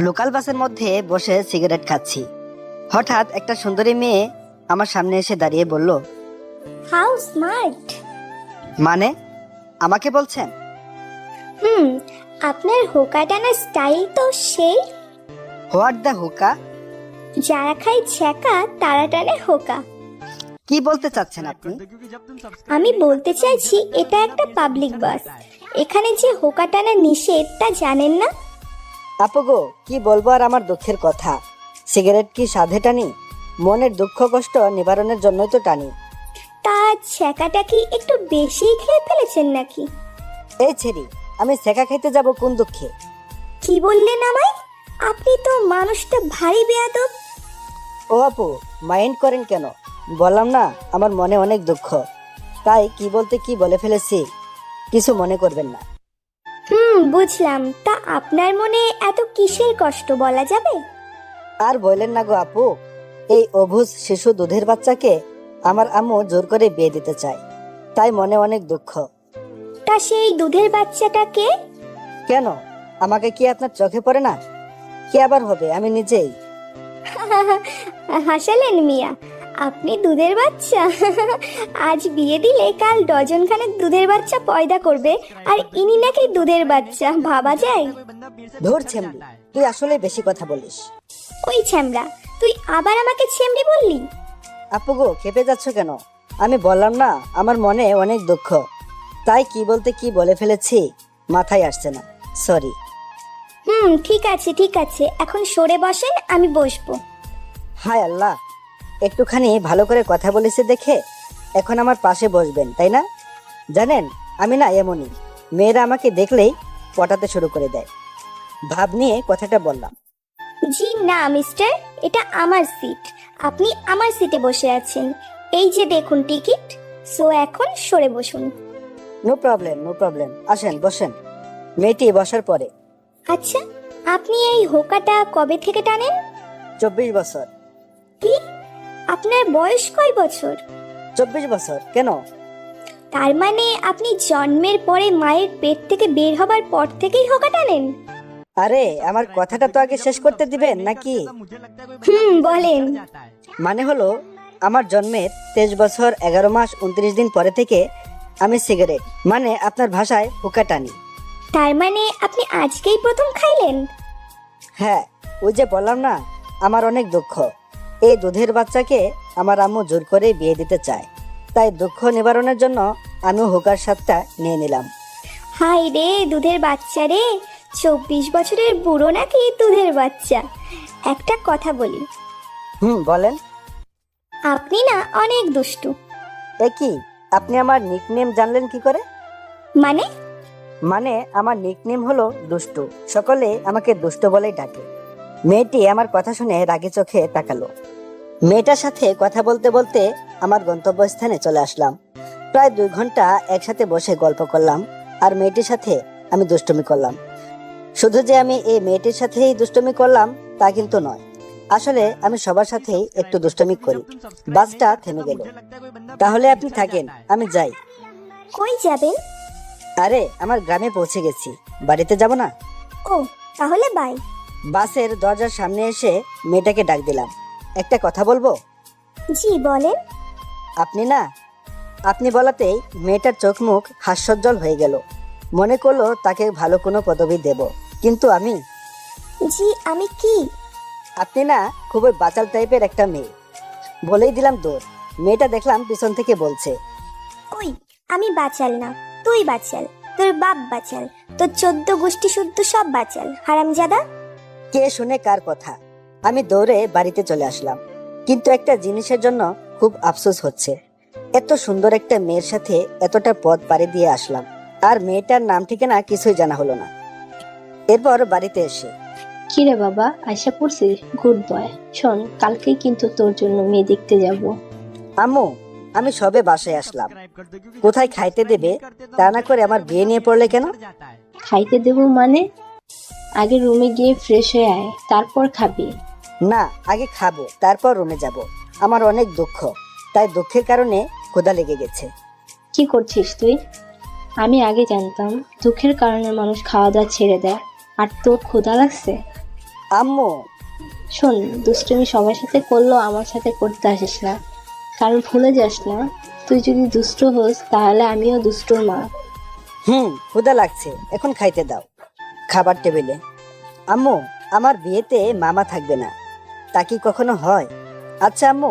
Local বাসের মধ্যে বসে সিগারেট খাচ্ছি। হঠাৎ একটা সুন্দরী মেয়ে আমার সামনে এসে দাঁড়িয়ে বলল, হাউ স্মার্ট। মানে আমাকে বলছেন? আপনার হোকা টানা স্টাইল তো সেই। What the hookah? যারা খায় ছ্যাঁকা তারা টানে হোকা। কি বলতে চাচ্ছেন আপনি? আমি বলতে চাইছি এটা একটা পাবলিক বাস, এখানে যে হোকা টানা নিষেধ তা জানেন না? আপু গো, কি বলবো আর আমার দুঃখের কথা। সিগারেট কি সাধে টানি? মনের দুঃখ কষ্ট নিবারণের জন্যই তো টানি। তা ছ্যাঁকাটা কি একটু বেশি খেয়ে ফেলেছেন নাকি? এই ছেড়ি, আমি সেকা খাইতে যাব কোন দুঃখে? কি বললেন আমায়? আপনি তো মানুষটা ভারী বেয়াদব। ও আপু, মাইন্ড করেন কেন? বললাম না আমার মনে অনেক দুঃখ, তাই কি বলতে কি বলে ফেলেছি, কিছু মনে করবেন না। বুঝলাম। তা আপনার মনে এত কিসের কষ্ট বলা যাবে? আর বললেন না গো আপু, এই অবুঝ শিশু দুধের বাচ্চাকে আমার আম্মু জোর করে বিয়ে দিতে চায়, তাই মনে অনেক দুঃখ। তা সেই দুধের বাচ্চাটাকে? কেন, আমাকে কি আপনার চোখে পড়ে না? কি আবার হবে, আমি নিজেই। হাসালেন মিয়া, আপনি দুধের বাচ্চা? আজ বিয়ে দিলে কাল ডজন খানেক দুধের বাচ্চা পয়দা করবে, আর ইনি নাকি দুধের বাচ্চা, ভাবা যায়? ধুর ছেমড়ি, তুই আসলে বেশি কথা বলিস। ওই ছ্যামড়া, তুই আবার আমাকে ছেমড়ি বললি? আপু গো, খেপে যাচ্ছ কেন? আমি বললাম না আমার মনে অনেক দুঃখ, তাই কি বলতে কি বলে ফেলেছি মাথায় আসছে না, সরি। ঠিক আছে ঠিক আছে, এখন সরে বসেন, আমি বসবো। হায় আল্লাহ, একটুখানি ভালো করে কথা বলেছে দেখে এখন আমার পাশে বসবেন, তাই না? জানেন, আমি না এমনই, মেয়েরা আমাকে দেখলেই পটাতে শুরু করে দেয়। ভাব নিয়ে কথাটা বললাম। জি না মিস্টার, এটা আমার সিট, আপনি আমার সিটে বসে আছেন, এই যে দেখুন টিকিট। সো এখন সরে বসুন। নো প্রবলেম, নো প্রবলেম, আসেন বসেন। মেয়েটি বসার পরে, আচ্ছা, আপনি এই হোকাটা কবে থেকে টানেন? 24 বছর। কি? আপনার বয়স কয় বছর? 24 বছর কেন? তার মানে আপনি জন্মের পরে মায়ের পেট থেকে বের হবার পর থেকেই হোকা টানেন? আরে আমার কথাটা তো আগে শেষ করতে দিবেন নাকি? বলেন। মানে হলো, আমার জন্মের 23 বছর 11 মাস 29 দিন পরে থেকে আমি সিগারেট, মানে আপনার ভাষায় হুকা টানি। তার মানে আপনি আজকেই প্রথম খাইলেন? হ্যাঁ, ওই যে বললাম না আমার অনেক দুঃখ, এই দুধের বাচ্চাকে আমার আম্মু জোর করে বিয়ে দিতে চায়, তাই দুঃখ নিবারণের জন্য আমিও হুকার স্বাদটা নিয়ে নিলাম। হাই রে দুধের বাচ্চা রে, 24 বছরের বুড়ো নাকি দুধের বাচ্চা? একটা কথা বলি, বলেন। আপনি না অনেক দুষ্টু। এ কি, আপনি আমার নিকনেম জানলেন কি করে? মানে? মানে আমার নিকনেম হলো দুষ্টু, সকলে আমাকে দুষ্ট বলেই ডাকে। মেয়েটি আমার কথা শুনে রাগে চোখে তাকালো। মেয়েটার সাথে কথা বলতে বলতে আমার গন্তব্যস্থানে চলে আসলাম। প্রায় 2 ঘন্টা একসাথে বসে গল্প করলাম, আর মেয়েটির সাথে আমি দুষ্টুমি করলাম। শুধু যে আমি এই মেয়েটির সাথেই দুষ্টুমি করলাম তা কিন্তু নয়, আসলে আমি সবার সাথেই একটু দুষ্টুমি করি। বাসটা থেমে গেল। তাহলে আপনি থাকেন, আমি যাই। কই যাবেন? আরে আমার গ্রামে পৌঁছে গেছি, বাড়িতে যাব না। ও, তাহলে বাই। বাসের দরজার সামনে এসে মেয়েটাকে ডাক দিলাম, একটা কথা বলবো? জি বলেন। আপনি বলাতেই মেয়েটার চোখ মুখ হাস্যোজ্জ্বল হয়ে গেল। মনে করলো তাকে ভালো কোনো পদবি দেব, কিন্তু আমি। জি, আমি কি? আপনি না খুবই বাচাল টাইপের একটা মেয়ে, বলেই দিলাম দৌড়। মেয়েটা দেখলাম পিছন থেকে বলছে, কই, আমি বাচাল না, তুই বাচাল, তোর বাপ বাচাল, তোর 14 গোষ্ঠী শুদ্ধ সব বাচাল, হারামজাদা। কে শুনে কার কথা। আমি দৌড়ে বাড়িতে চলে আসলাম, কিন্তু একটা জিনিসের জন্য খুব আফসোস হচ্ছে। এত সুন্দর একটা মেয়ের সাথে এতটা পথ পাড়ি দিয়ে আসলাম, আর মেয়েটার নাম ঠিকানা কিছুই জানা হলো না। এরপর বাড়িতে এসে, কিরে বাবা, আয়সা পড়ছিস? Good boy. শোন, কালকেই কিন্তু তোর জন্য মেয়ে দেখতে যাব। আম্মু, আমি সবে বাসায় আসলাম, কোথায় খাইতে দেবে তা না করে আমার বিয়ে নিয়ে পড়লে কেন? খাইতে দেবো মানে? আগে রুমে গিয়ে ফ্রেশ হয়ে আয়, তারপর খাবি। না, আগে খাবো তারপর রুমে যাব। আমার অনেক দুঃখ, তাই দুঃখের কারণে ক্ষুধা লেগে গেছে। কি করছিস তুই? আমি আগে জানতাম দুঃখের কারণে মানুষ খাওয়া দাওয়া ছেড়ে দেয়, আর তোর ক্ষুধা লাগছে। আম্মু, শোন, দুষ্টুমি সবার সাথে করলেও আমার সাথে করতে আসিস না, কারণ ভুলে যাস না, তুই যদি দুষ্ট হোস তাহলে আমিও দুষ্টুর মা। ক্ষুধা লাগছে, এখন খাইতে দাও। খাবার টেবিলে। আম্মু, আমার বিয়েতে মামা থাকবে না, তা কি কখনো হয়? আচ্ছা আম্মু,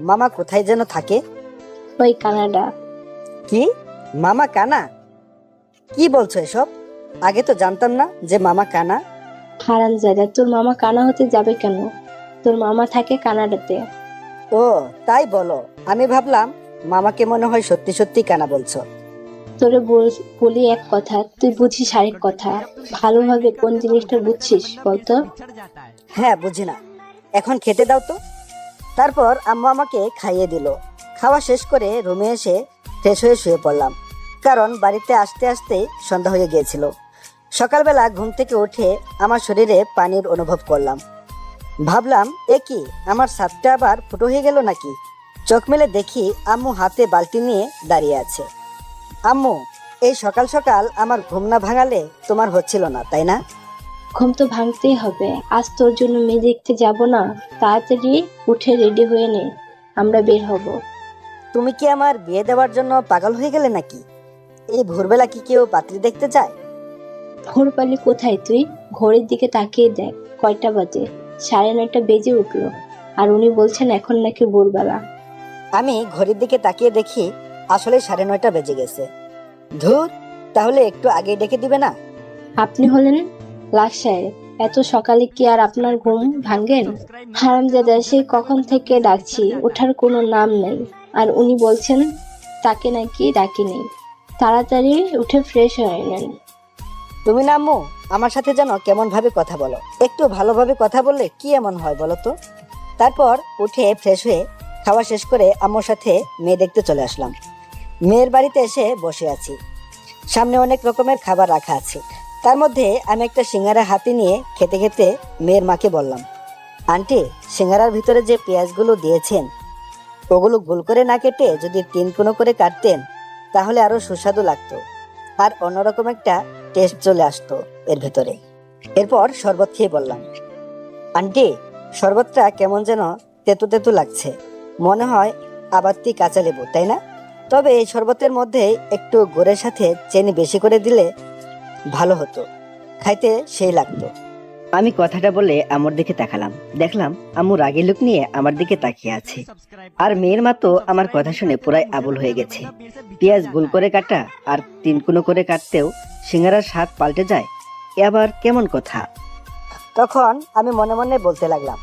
মামা কোথায় যেন থাকে? ওই কানাডা। কি? মামা কানা? কি বলছো এসব? আগে তো জানতাম না যে মামা কানা। হারামজাদা, তোর মামা কানা হতে যাবে কেন? তোর মামা থাকে কানাডাতে। ও, তাই বলো। আমি ভাবলাম মামাকে মনে হয় সত্যি সত্যি কানা বলছো। তোরে বলি এক কথা, তুই বুঝিস আরেক কথা। ভালোভাবে কোন জিনিসটা বুঝছিস বলতো? হ্যাঁ, বুঝি না। এখন খেতে দাও তো। তারপর আম্মু আমাকে খাইয়ে দিল। খাওয়া শেষ করে রুমে এসে ফ্রেশ হয়ে শুয়ে পড়লাম, কারণ বাড়িতে আসতে আসতে সন্ধ্যা হয়ে গিয়েছিল। সকালবেলা ঘুম থেকে উঠে আমার শরীরে পানির অনুভব করলাম। ভাবলাম, এ কি, আমার ছাদটা আবার ফুটো হয়ে গেল নাকি? চোখ মেলে দেখি আম্মু হাতে বালতি নিয়ে দাঁড়িয়ে আছে। আম্মু, এই সকাল সকাল আমার ঘুম না ভাঙালে তোমার হচ্ছিল না, তাই না? ঘুম তো ভাঙতেই হবে, আজ তোর জন্য মেয়ে দেখতে যাব না? তাড়াতাড়ি উঠে রেডি হয়ে নে, আমরা বের হব। তুমি কি আমার বিয়ে দেওয়ার জন্য পাগল হয়ে গেলে নাকি? এই ভোরবেলা কি কেউ পাত্রী দেখতে যায়? ভোর পালি কোথায় তুই? ঘড়ির দিকে তাকিয়ে দেখ, কয়টা বাজে? 9:30 বেজে উঠলো, আর উনি বলছেন এখন নাকি ভোরবেলা। আমি ঘড়ির দিকে তাকিয়ে দেখি আসলে 9:30 বেজে গেছে। ধুর, তাহলে একটু আগে ডেকে দিবে না? আপনি হলেন লাশ সাহেব, এত সকালে কি আর আপনার ঘুম ভাঙ্গেন? হারামজাদা, সেই কখন থেকে ডাকছি, ওঠার কোনো নাম নেই, আর উনি বলছেন তাকে নাকি ডাকি নেই। তাড়াতাড়ি উঠে ফ্রেশ হয়ে নেন। তুমি না আম্মু, আমার সাথে যেন কেমন ভাবে কথা বলো। একটু ভালোভাবে কথা বললে কি এমন হয় বলো তো? তারপর উঠে ফ্রেশ হয়ে খাওয়া শেষ করে আম্মুর সাথে মেয়ে দেখতে চলে আসলাম। মেয়ের বাড়িতে এসে বসে আছি। সামনে অনেক রকমের খাবার রাখা আছে। তার মধ্যে আমি একটা সিঙ্গারা হাতে নিয়ে খেতে খেতে মেয়ের মাকে বললাম, আন্টি, সিঙ্গারার ভিতরে যে পেঁয়াজগুলো দিয়েছেন, ওগুলো গোল করে না কেটে যদি 3 কোণো করে কাটতেন তাহলে আরো সুস্বাদু লাগতো, আর অন্যরকম একটা টেস্ট চলে আসতো এর ভেতরে। এরপর শরবত খেয়ে বললাম, আন্টি, শরবতটা কেমন যেন তেতো তেতো লাগছে, মনে হয় আবাত্তি কাঁচা লেবু, তাই না? তবে এই শরবতের মধ্যে একটু গুড়ের সাথে চিনি বেশি করে দিলে ভালো হতো, খাইতে সেই লাগতো। আমি কথাটা বলে আম্মুর দিকে তাকালাম। দেখলাম আম্মু রাগী লুক নিয়ে আমার দিকে তাকিয়ে আছে, আর মেয়ের মা তো আমার কথা শুনে পুরাই আবুল হয়ে গেছে। পেঁয়াজ গোল করে কাটা আর 3 কোণো করে কাটতেও সিঙ্গারার স্বাদ পাল্টে যায়, এ আবার কেমন কথা? তখন আমি মনে মনে বলতে লাগলাম,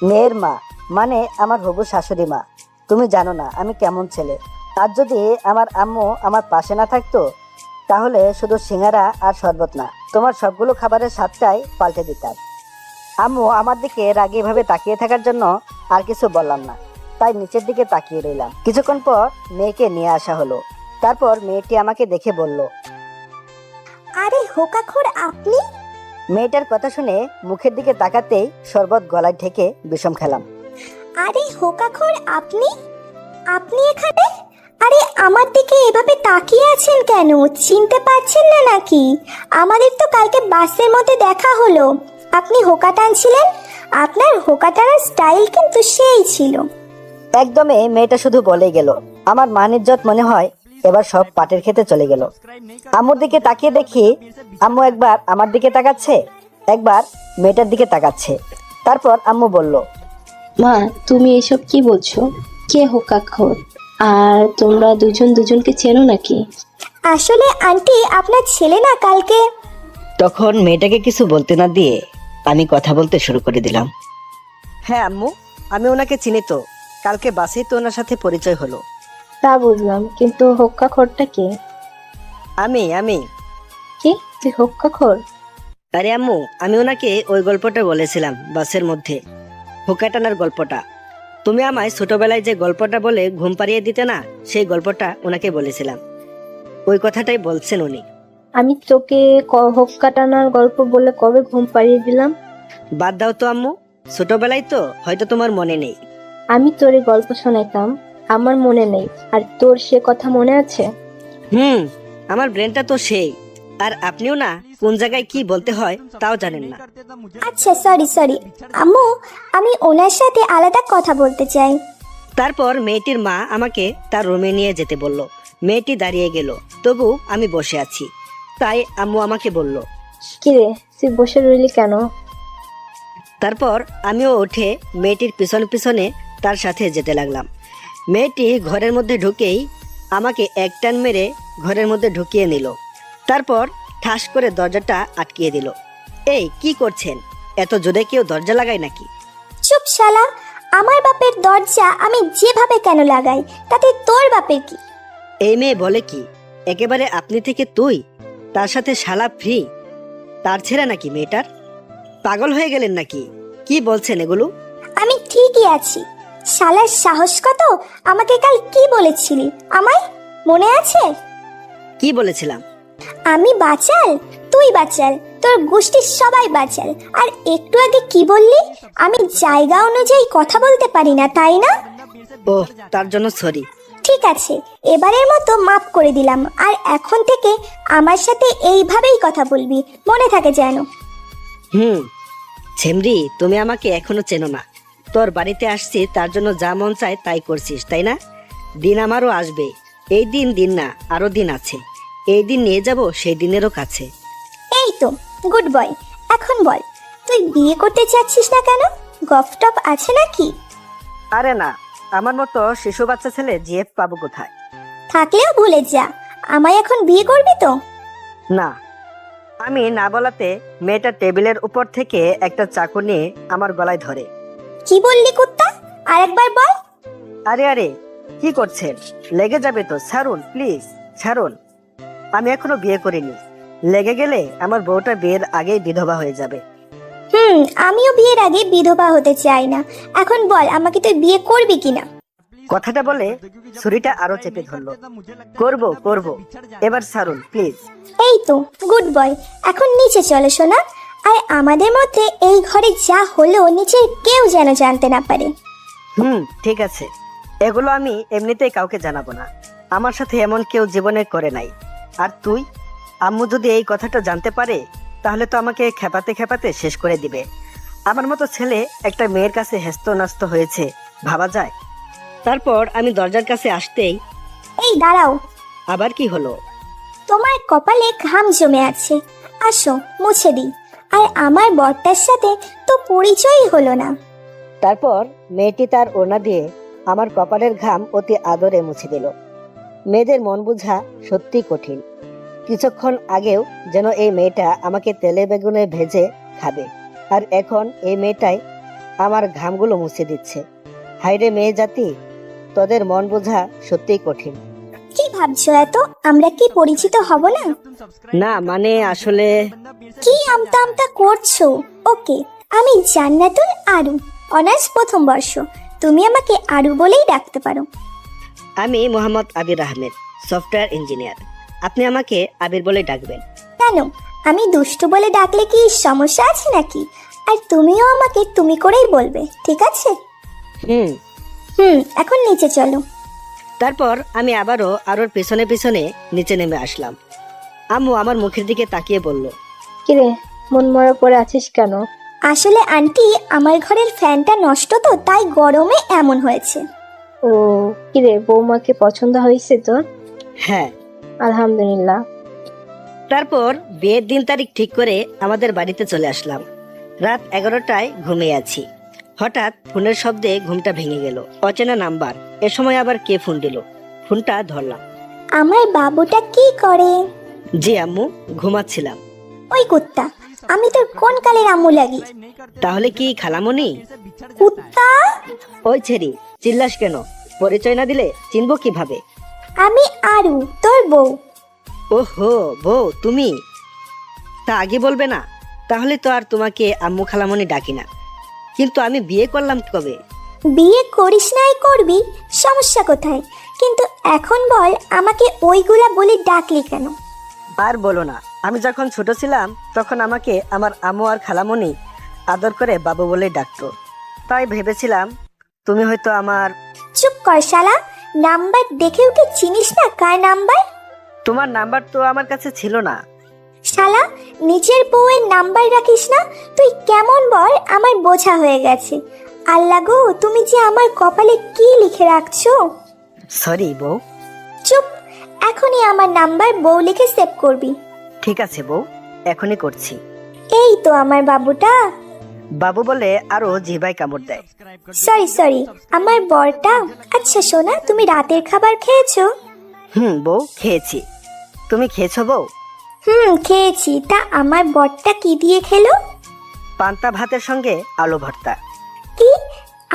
মেয়ের মা মানে আমার হবু শাশুড়ি মা, তুমি জানো না আমি কেমন ছেলে। আর যদি আমার আম্মু আমার পাশে না থাকতো তাহলে শুধু সিঙ্গারা আর শরবত না, তোমার সবগুলো খাবারের স্বাদটাই পাল্টে দিতাম। আম্মু আমার দিকে রাগী ভাবে তাকিয়ে থাকার জন্য আর কিছু বললাম না, তাই নিচের দিকে তাকিয়ে রইলাম। কিছুক্ষণ পর মেয়েকে নিয়ে আসা হলো। তারপর মেয়েটি আমাকে দেখে বলল, আরে হোকাখোর আপনি! মেয়েটার কথা শুনে মুখের দিকে তাকাতেই শরবত গলায় ঢেকে বিষম খেলাম। আরে হোকাখোর আপনি! আপনি এখানে? আরে আমার দিকে এভাবে তাকিয়ে আছেন কেন? চিনতে পারছেন না নাকি? আমাদের তো কালকে বাসের মধ্যে দেখা হলো, আপনি হোকা টানছিলেন। আপনার হোকা টানার স্টাইল কিন্তু সেই ছিল। একদমই মেয়েটা শুধু বলে গেল। আমার মান ইজ্জত মনে হয় এবার সব পাটের খেতে চলে গেল। আম্মুর দিকে তাকিয়ে দেখি আম্মু একবার আমার দিকে তাকাচ্ছে, একবার মেয়েটার দিকে তাকাচ্ছে। তারপর আম্মু বলল, মা, তুমি এসব কি বলছো? কে হোকাখোর? আর তোমরা দুজন দুজনকে চেনো নাকি? আসলে আন্টি, আপনার ছেলে না কালকে। তখন মেয়েটাকে কিছু বলতে না দিয়ে আমি কথা বলতে শুরু করে দিলাম। হ্যাঁ আম্মু, আমি ওনাকে চিনি তো, কালকে বাসেই তো ওনার সাথে পরিচয় হলো। তা বুঝলাম, কিন্তু হোক্কাখোরটা কে? আমি কি, তুই হোক্কাখোর? আরে আম্মু, আমি ওনাকে ওই গল্পটা বলেছিলাম বাসের মধ্যে, হুক্কা টানার গল্পটা। তুমি আমায় ছোটবেলায় যে গল্পটা বলে ঘুম পাড়িয়ে দিতে না, সেই গল্পটা ওনাকে বলেছিলাম। ওই কথাটাই বলছেন উনি। আমি তোকে হোক্কা টানার গল্প বলে কবে ঘুম পাড়িয়ে দিলাম? বাদ দাও তো আম্মু, ছোটবেলায় তো হয়তো তোমার মনে নেই। আমি তোরে গল্প শোনাইতাম, আমার মনে নেই, আর তোর সে কথা মনে আছে? হুম, আমার ব্রেনটা তো সেই। আর আপনিও না কোন জায়গায় কি বলতে হয় তাও জানেন না। আচ্ছা সরি আম্মু, আমি ওনার সাথে আলাদা কথা বলতে চাই। তারপর মেয়েটির মা আমাকে তার রুমে নিয়ে যেতে বলল। মেয়েটি দাঁড়িয়ে গেল, তবু আমি বসে আছি। তাই আম্মু আমাকে বলল। কিরে, তুই বসে রইলি কেন? তারপর আমিও উঠে মেয়েটির পিছনে পিছনে তার সাথে যেতে লাগলাম। মেয়েটি ঘরের মধ্যে ঢুকেই আমাকে এক টান মেরে ঘরের মধ্যে ঢুকিয়ে নিল। তারপর ঠাস করে দরজাটা আটকিয়ে দিল। এই কি করছেন? এত জোরে কেউ দরজা লাগায় নাকি? চুপ শালা, আমার বাপের দরজা আমি যেভাবে কেন লাগাই, তাতে তোর বাপের কি? এই মেয়ে বলে কি? একেবারে আপনি থেকে তুই, তার সাথে শালা ফ্রি। তার ছেড়ে নাকি মেয়েটার? পাগল হয়ে গেলেন নাকি? কি বলছেন এগুলো? আমি ঠিকই আছি। শালার সাহস কত! আমাকে কাল কি বলেছিলি আমায়, মনে আছে? কি বলেছিলাম? আমি বাচাল, তুই বাচাল, তোর গোষ্ঠীর সবাই বাচাল। আর একটু আগে কি বললি? আমি জায়গা অনুযায়ী কথা বলতে পারি না, তাই না? ও, তার জন্য সরি। ঠিক আছে, এবারের মতো মাফ করে দিলাম। আর এখন থেকে আমার সাথে এইভাবেই কথা বলবি, মনে থাকে যেন। হুম। ছেমরি, তুমি আমাকে এখনো চেনো না। তোর বাড়িতে আসছি তার জন্য যা মন চায় তাই করছিস, তাই না? দিন আমারও আসবে। এই দিন না, আরো দিন আছে। এই দিন নিয়ে যাব সেই দিনেরও কাছে। এই তো গুড বয়। এখন বল, তুই বিয়ে করতে চাচ্ছিস না কেন? গফটপ আছে নাকি? আরে না, আমার মতো শিশু বাচ্চা ছেলে জিএফ পাবো কোথায়? থাকলেও ভুলে যা। আমায় এখন বিয়ে করবি তো? না। আমি না বলাতে মেয়েটা টেবিলের উপর থেকে একটা চাকু নিয়ে আমার গলায় ধরে। কি বললি কুত্তা? আরেকবার বল। আরে আরে, কি করছেন? লেগে যাবে তো, ছাড়ুন প্লিজ, ছাড়ুন। আমি এখনো বিয়ে করিনি। লেগে গেলে আমার বউটা বিয়ের আগেই বিধবা হয়ে যাবে। আমিও বিয়ের আগে বিধবা হতে চাই না। এখন বল, আমাকে তুই বিয়ে করবি কিনা? কথাটা বলে ছুরিটা আরো চেপে ধরলো। করব করব, এবার ছাড়ুন প্লিজ। এই তো গুড বয়। এখন নিচে চলে শোনা। আর আমাদের মধ্যে এই ঘরে যা হলো নিচে কেউ যেন জানতে না পারে। ঠিক আছে। এগুলো আমি এমনিতেই কাউকে জানাবো না। আমার সাথে এমন কেউ জীবনে করে নাই। আর তুই, আম্মু যদি এই কথাটা জানতে পারে তাহলে তো আমাকে খেপাতে খেপাতে শেষ করে দিবে। আমার মতো ছেলে একটা মেয়ের কাছে হেস্ত নাস্ত হয়েছে, ভাবা যায়? তারপর আমি দরজার কাছে আসতেই। এই দাঁড়াও। আবার কি হলো? তোমার কপালে ঘাম জমে আছে, আসো মুছে দিই। আর আমার বরটার সাথে তো পরিচয়ই হলো না। তারপর মেয়েটি তার ওড়না দিয়ে আমার কপালের ঘাম অতি আদরে মুছে দিল। মেয়েদের মন বোঝা সত্যি কঠিন। কিছুক্ষণ আগেও যেন এই মেয়েটা আমাকে তেলে বেগুনে ভেজে খাবে, আর এখন এই মেয়েটাই আমার ঘামগুলো মুছে দিচ্ছে। হায়রে মেয়ে জাতি, তোদের মন বোঝা সত্যিই কঠিন। কি ভাবছো এত? আমরা কি পরিচিত হব না? না মানে আসলে কি আমতা আমতা করছো? ওকে, আমি জান্নাতুল আরু, অনার্স প্রথম বর্ষ। তুমি আমাকে আরু বলেই ডাকতে পারো। আমি মোহাম্মদ আবির আহমেদ, সফটওয়্যার ইঞ্জিনিয়ার। আপনি আমাকে আবির বলে ডাকবেন। কেন, আমি দুষ্টু বলে ডাকলে কি সমস্যা আছে নাকি? আর তুমিও আমাকে তুমি করেই বলবে, ঠিক আছে? হুম। এখন নিচে চলো। তারপর আমি আবারও আরোর পেছনে পেছনে নিচে নেমে আসলাম। আম্মু আমার মুখের দিকে তাকিয়ে বলল। কিরে, মন মরা পড়ে আছিস কেন? আসলে আন্টি, আমার ঘরের ফ্যানটা নষ্ট তো, তাই গরমে এমন হয়েছে। ও, কিরে, বৌমাকে পছন্দ হয়েছে তোর? হ্যাঁ। আলহামদুলিল্লাহ। তারপর বিয়ের দিন তারিখ ঠিক করে আমাদের বাড়িতে চলে আসলাম। রাত 11টায় ঘুমিয়ে আছি। হঠাৎ ফোনের শব্দে ঘুমটা ভেঙে গেল। অচেনা নাম্বার। এ সময় আবার কে ফোন দিল? ফোনটা ধরলাম। আমার বাবুটা কি করে? জি আম্মু, ঘুমাচ্ছিলাম। ওই কুত্তা, আমি তোর কোন কালের আম্মু লাগি? তাহলে কি খালামণি? কুত্তা! ওই ছেড়ি, চিল্লাস কেন? পরিচয় না দিলে চিনবো কিভাবে? আমি আরু, তোর বউ। ওহো, বউ তুমি? তা আগে বলবে না? তাহলে তো আর তোমাকে আম্মু খালামণি ডাকি না। কিন্তু আমি বিয়ে করলাম কবে? বিয়ে করিস নাই করবি, সমস্যা কোথায়? কিন্তু এখন বল, আমাকে ওইগুলা বলে ডাকলি কেন? আর বলো না, আমি যখন ছোট ছিলাম তখন আমাকে আমার আম্মু আর খালামণি আদর করে বাবু বলে ডাকতো। তাই ভেবেছিলাম তুমি হয়তো আমার। চুপ কর শালা, নাম্বার দেখেও কি চিনিস না কার নাম্বার? তোমার নাম্বার তো আমার কাছে ছিল না। শালা, নিজের বউয়ের নাম্বার রাখিস না? তুই কেমন বল, আমার বোঝা হয়ে গেছে। আল্লাহ গো, তুমি যে আমার কপালে কি লিখে রাখছো। সরি বউ। চুপ, এখনই আমার নাম্বার বউ লিখে সেভ করবি। ঠিক আছে বউ, এখনই করছি। এই তো আমার বাবুটা। বাবু বলে আরো জিভায় কামড় দেয়। সরি, আমার বরটা। আচ্ছা সোনা, তুমি রাতের খাবার খেয়েছো? বউ খেয়েছি। তুমি খেয়েছো বউ? খেয়েছি। তা আমার বরটা কি দিয়ে খেলো? পান্তা ভাতের সঙ্গে আলু ভর্তা। কি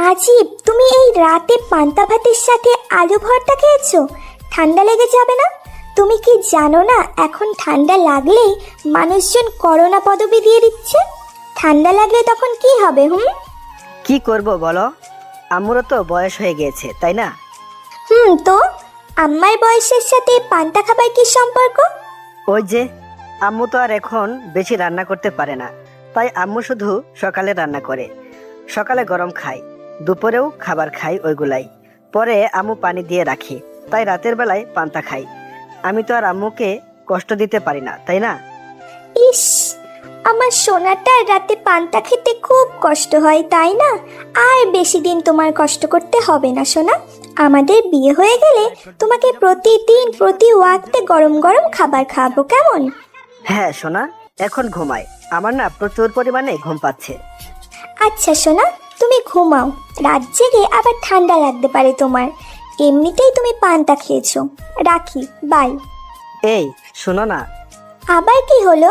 আজীব, তুমি এই রাতে পান্তা ভাতের সাথে আলু ভর্তা খেয়েছো? ঠান্ডা লেগে যাবে না? তুমি কি জানো না, এখন ঠান্ডা লাগলেই মানুষজন করোনা পদবি দিয়ে দিচ্ছে। ঠান্ডা লাগলে তখন কি হবে? কি করব বলো, আম্মুরও তো বয়স হয়ে গিয়েছে, তাই না? তো আমার বয়সের সাথে পান্তা খাবার কি সম্পর্ক? ওই যে, আম্মু তো আর এখন বেশি রান্না করতে পারে না, তাই আম্মু শুধু সকালে রান্না করে। সকালে গরম খাই, দুপুরেও খাবার খাই ওইগুলাই। পরে আম্মু পানি দিয়ে রাখি, তাই রাতের বেলায় পান্তা খাই। আমি তো আর আম্মুকে কষ্ট দিতে পারি না, তাই না? ইস, আমার সোনাটা রাতে পান্তা খেতে খুব কষ্ট হয়, তাই না? আর বেশি দিন তোমার কষ্ট করতে হবে না সোনা। আমাদের বিয়ে হয়ে গেলে তোমাকে প্রতিদিন প্রতি ওয়াক্তে গরম গরম খাবার খাবো, কেমন? হ্যাঁ সোনা, এখন ঘুমাই, আমার না প্রচুর পরিমাণে ঘুম পাচ্ছে। আচ্ছা সোনা, তুমি ঘুমাও। রাত জেগে আবার ঠান্ডা লাগতে পারে তোমার। এমনিতেই তুমি পান্তা খেয়েছো। রাখি, বাই। এই শোনো না। আবার কি হলো?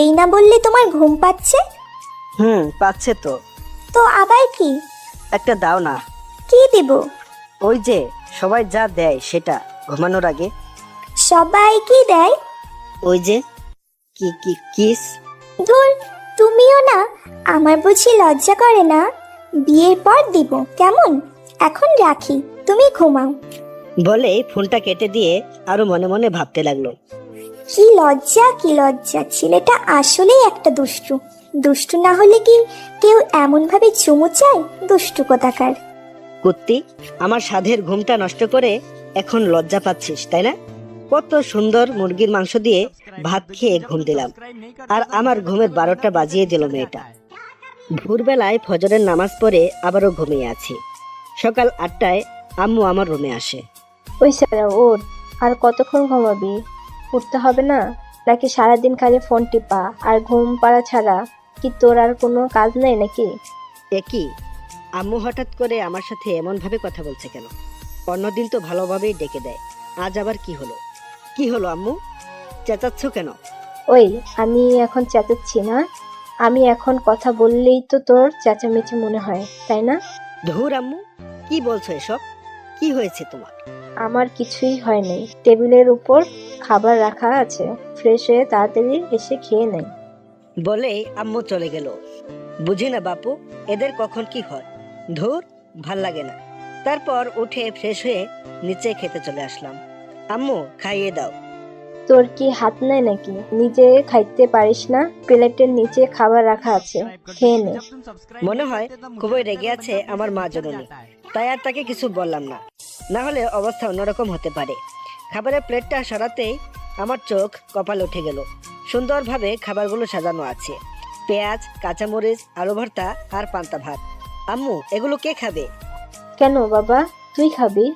এই না বললে তোমার ঘুম পাচ্ছে? পাচ্ছে তো। তো আবার কি? একটা দাও না। কি দিব? ওই যে সবাই যা দেয় সেটা, ঘুমানোর আগে। সবাই কি দেয়? ওই যে কিস। ধুর, তুমিও না। আমার বুঝি লজ্জা করে না? বিয়ের পর দিব, কেমন? এখন রাখি, তুমি ঘুমাও। বলে ফোনটা কেটে দিয়ে আরো মনে মনে ভাবতে লাগলো। কি লজ্জা, ছেলেটা আসলেই একটা দুষ্টু। দুষ্টু না হলে কি কেউ এমন ভাবে চুমু চায়? দুষ্টু কোথাকার। কুত্তি, আমার সাধের ঘুমটা নষ্ট করে এখন লজ্জা পাচ্ছিস, তাই না? কত সুন্দর মুরগির মাংস দিয়ে ভাত খেয়ে ঘুম দিলাম, আর আমার ঘুমের 12টা বাজিয়ে দিল মেয়েটা। ভোরবেলায় ফজরের নামাজ পড়ে আবারও ঘুমিয়ে আছি। সকাল 8টায় আম্মু আমার রুমে আসে। ওই সারা ওর, আর কতক্ষণ ঘুমাবি? উঠতে হবে না? নাকি সারাদিন খালি ফোন টিপা আর ঘুম পাড়া ছাড়া কি তোর আর কোনো কাজ নেই নাকি? একই, আম্মু হঠাৎ করে আমার সাথে এমন ভাবে কথা বলছে কেন? অন্যদিন তো ভালোভাবেই ডেকে দেয়, আজ আবার কি হলো? কি হলো আম্মু, চেঁচাচ্ছ কেন? ওই, আমি এখন চেঁচাচ্ছি না। আমি এখন কথা বললেই তো তোর চেঁচামেচি মনে হয়, তাই না? ধুর আম্মু, কি বলছো এসব? কি হয়েছে তোমার? আমার কিছুই হয়নি। টেবিলের উপর খাবার রাখা আছে, ফ্রেশ হয়ে তাড়াতাড়ি এসে খেয়ে নেই। বলেই আম্মু চলে গেল। বুঝি না বাপু, এদের কখন কি হয়। ধুর, ভাল লাগে না। তারপর উঠে ফ্রেশ হয়ে নিচে খেতে চলে আসলাম। আম্মু খাইয়ে দাও। তোর কি হাত নাই নাকি? নিজে খাইতে পারিস না? প্লেটের নিচে খাবার রাখা আছে, খেয়ে নে। মনে হয় খুবই রেগে আছে আমার মা জননী, তাই আর তাকে কিছু বললাম না, না হলে অবস্থা অন্যরকম হতে পারে। খাবারের প্লেটটা সরাতেই আমার চোখ কপাল উঠে গেল। সুন্দরভাবে খাবারগুলো সাজানো আছে, পেঁয়াজ, কাঁচামরিচ, আলু ভর্তা আর পান্তা ভাত। আম্মু, এগুলো কে খাবে? কেন বাবা, তুই খাবি?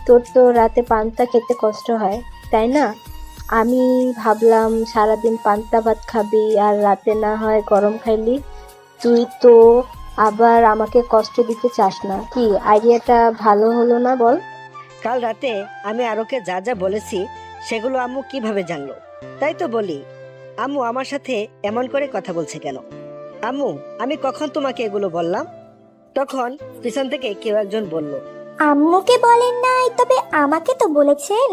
তোর তো রাতে পান্তা খেতে কষ্ট হয়, তাই না? আমি ভাবলাম সারাদিন পান্তা ভাত খাবি আর রাতে না হয় গরম খাইলি। তুই তো আবার আমাকে কষ্ট দিতে চাস না। কি আইডিয়াটা ভালো হলো না বল? কাল রাতে আমি আরোকে যা যা বলেছি সেগুলো আম্মু কিভাবে জানলো? তাই তো বলি, আম্মু আমার সাথে এমন করে কথা বলছে কেন? আম্মু, আমি কখন তোমাকে এগুলো বললাম? তখন পিছন থেকে কেউ একজন বলল। আম্মুকে বলেন নাই, তবে আমাকে তো বলেছেন।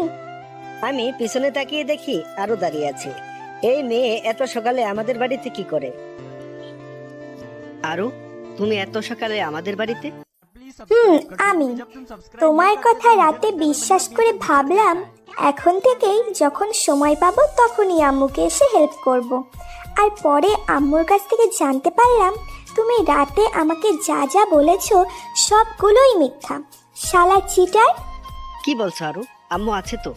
আমি পিছনে তাকিয়ে দেখি আরো দাঁড়িয়ে আছে। এই মেয়ে এত সকালে আমাদের বাড়িতে কি করে? আরো, তুমি এত সকালে আমাদের বাড়িতে? আমি তোমার কথা রাতে বিশ্বাস করে ভাবলাম এখন থেকেই যখন সময় পাবো তখনই আম্মুকে এসে হেল্প করব। আর পরে আম্মুর কাছ থেকে জানতে পারলাম তুমি রাতে আমাকে যা যা বলেছো সবগুলোই মিথ্যা। শালা চিটার। কি বলছো আরো? আম্মু আছে তো?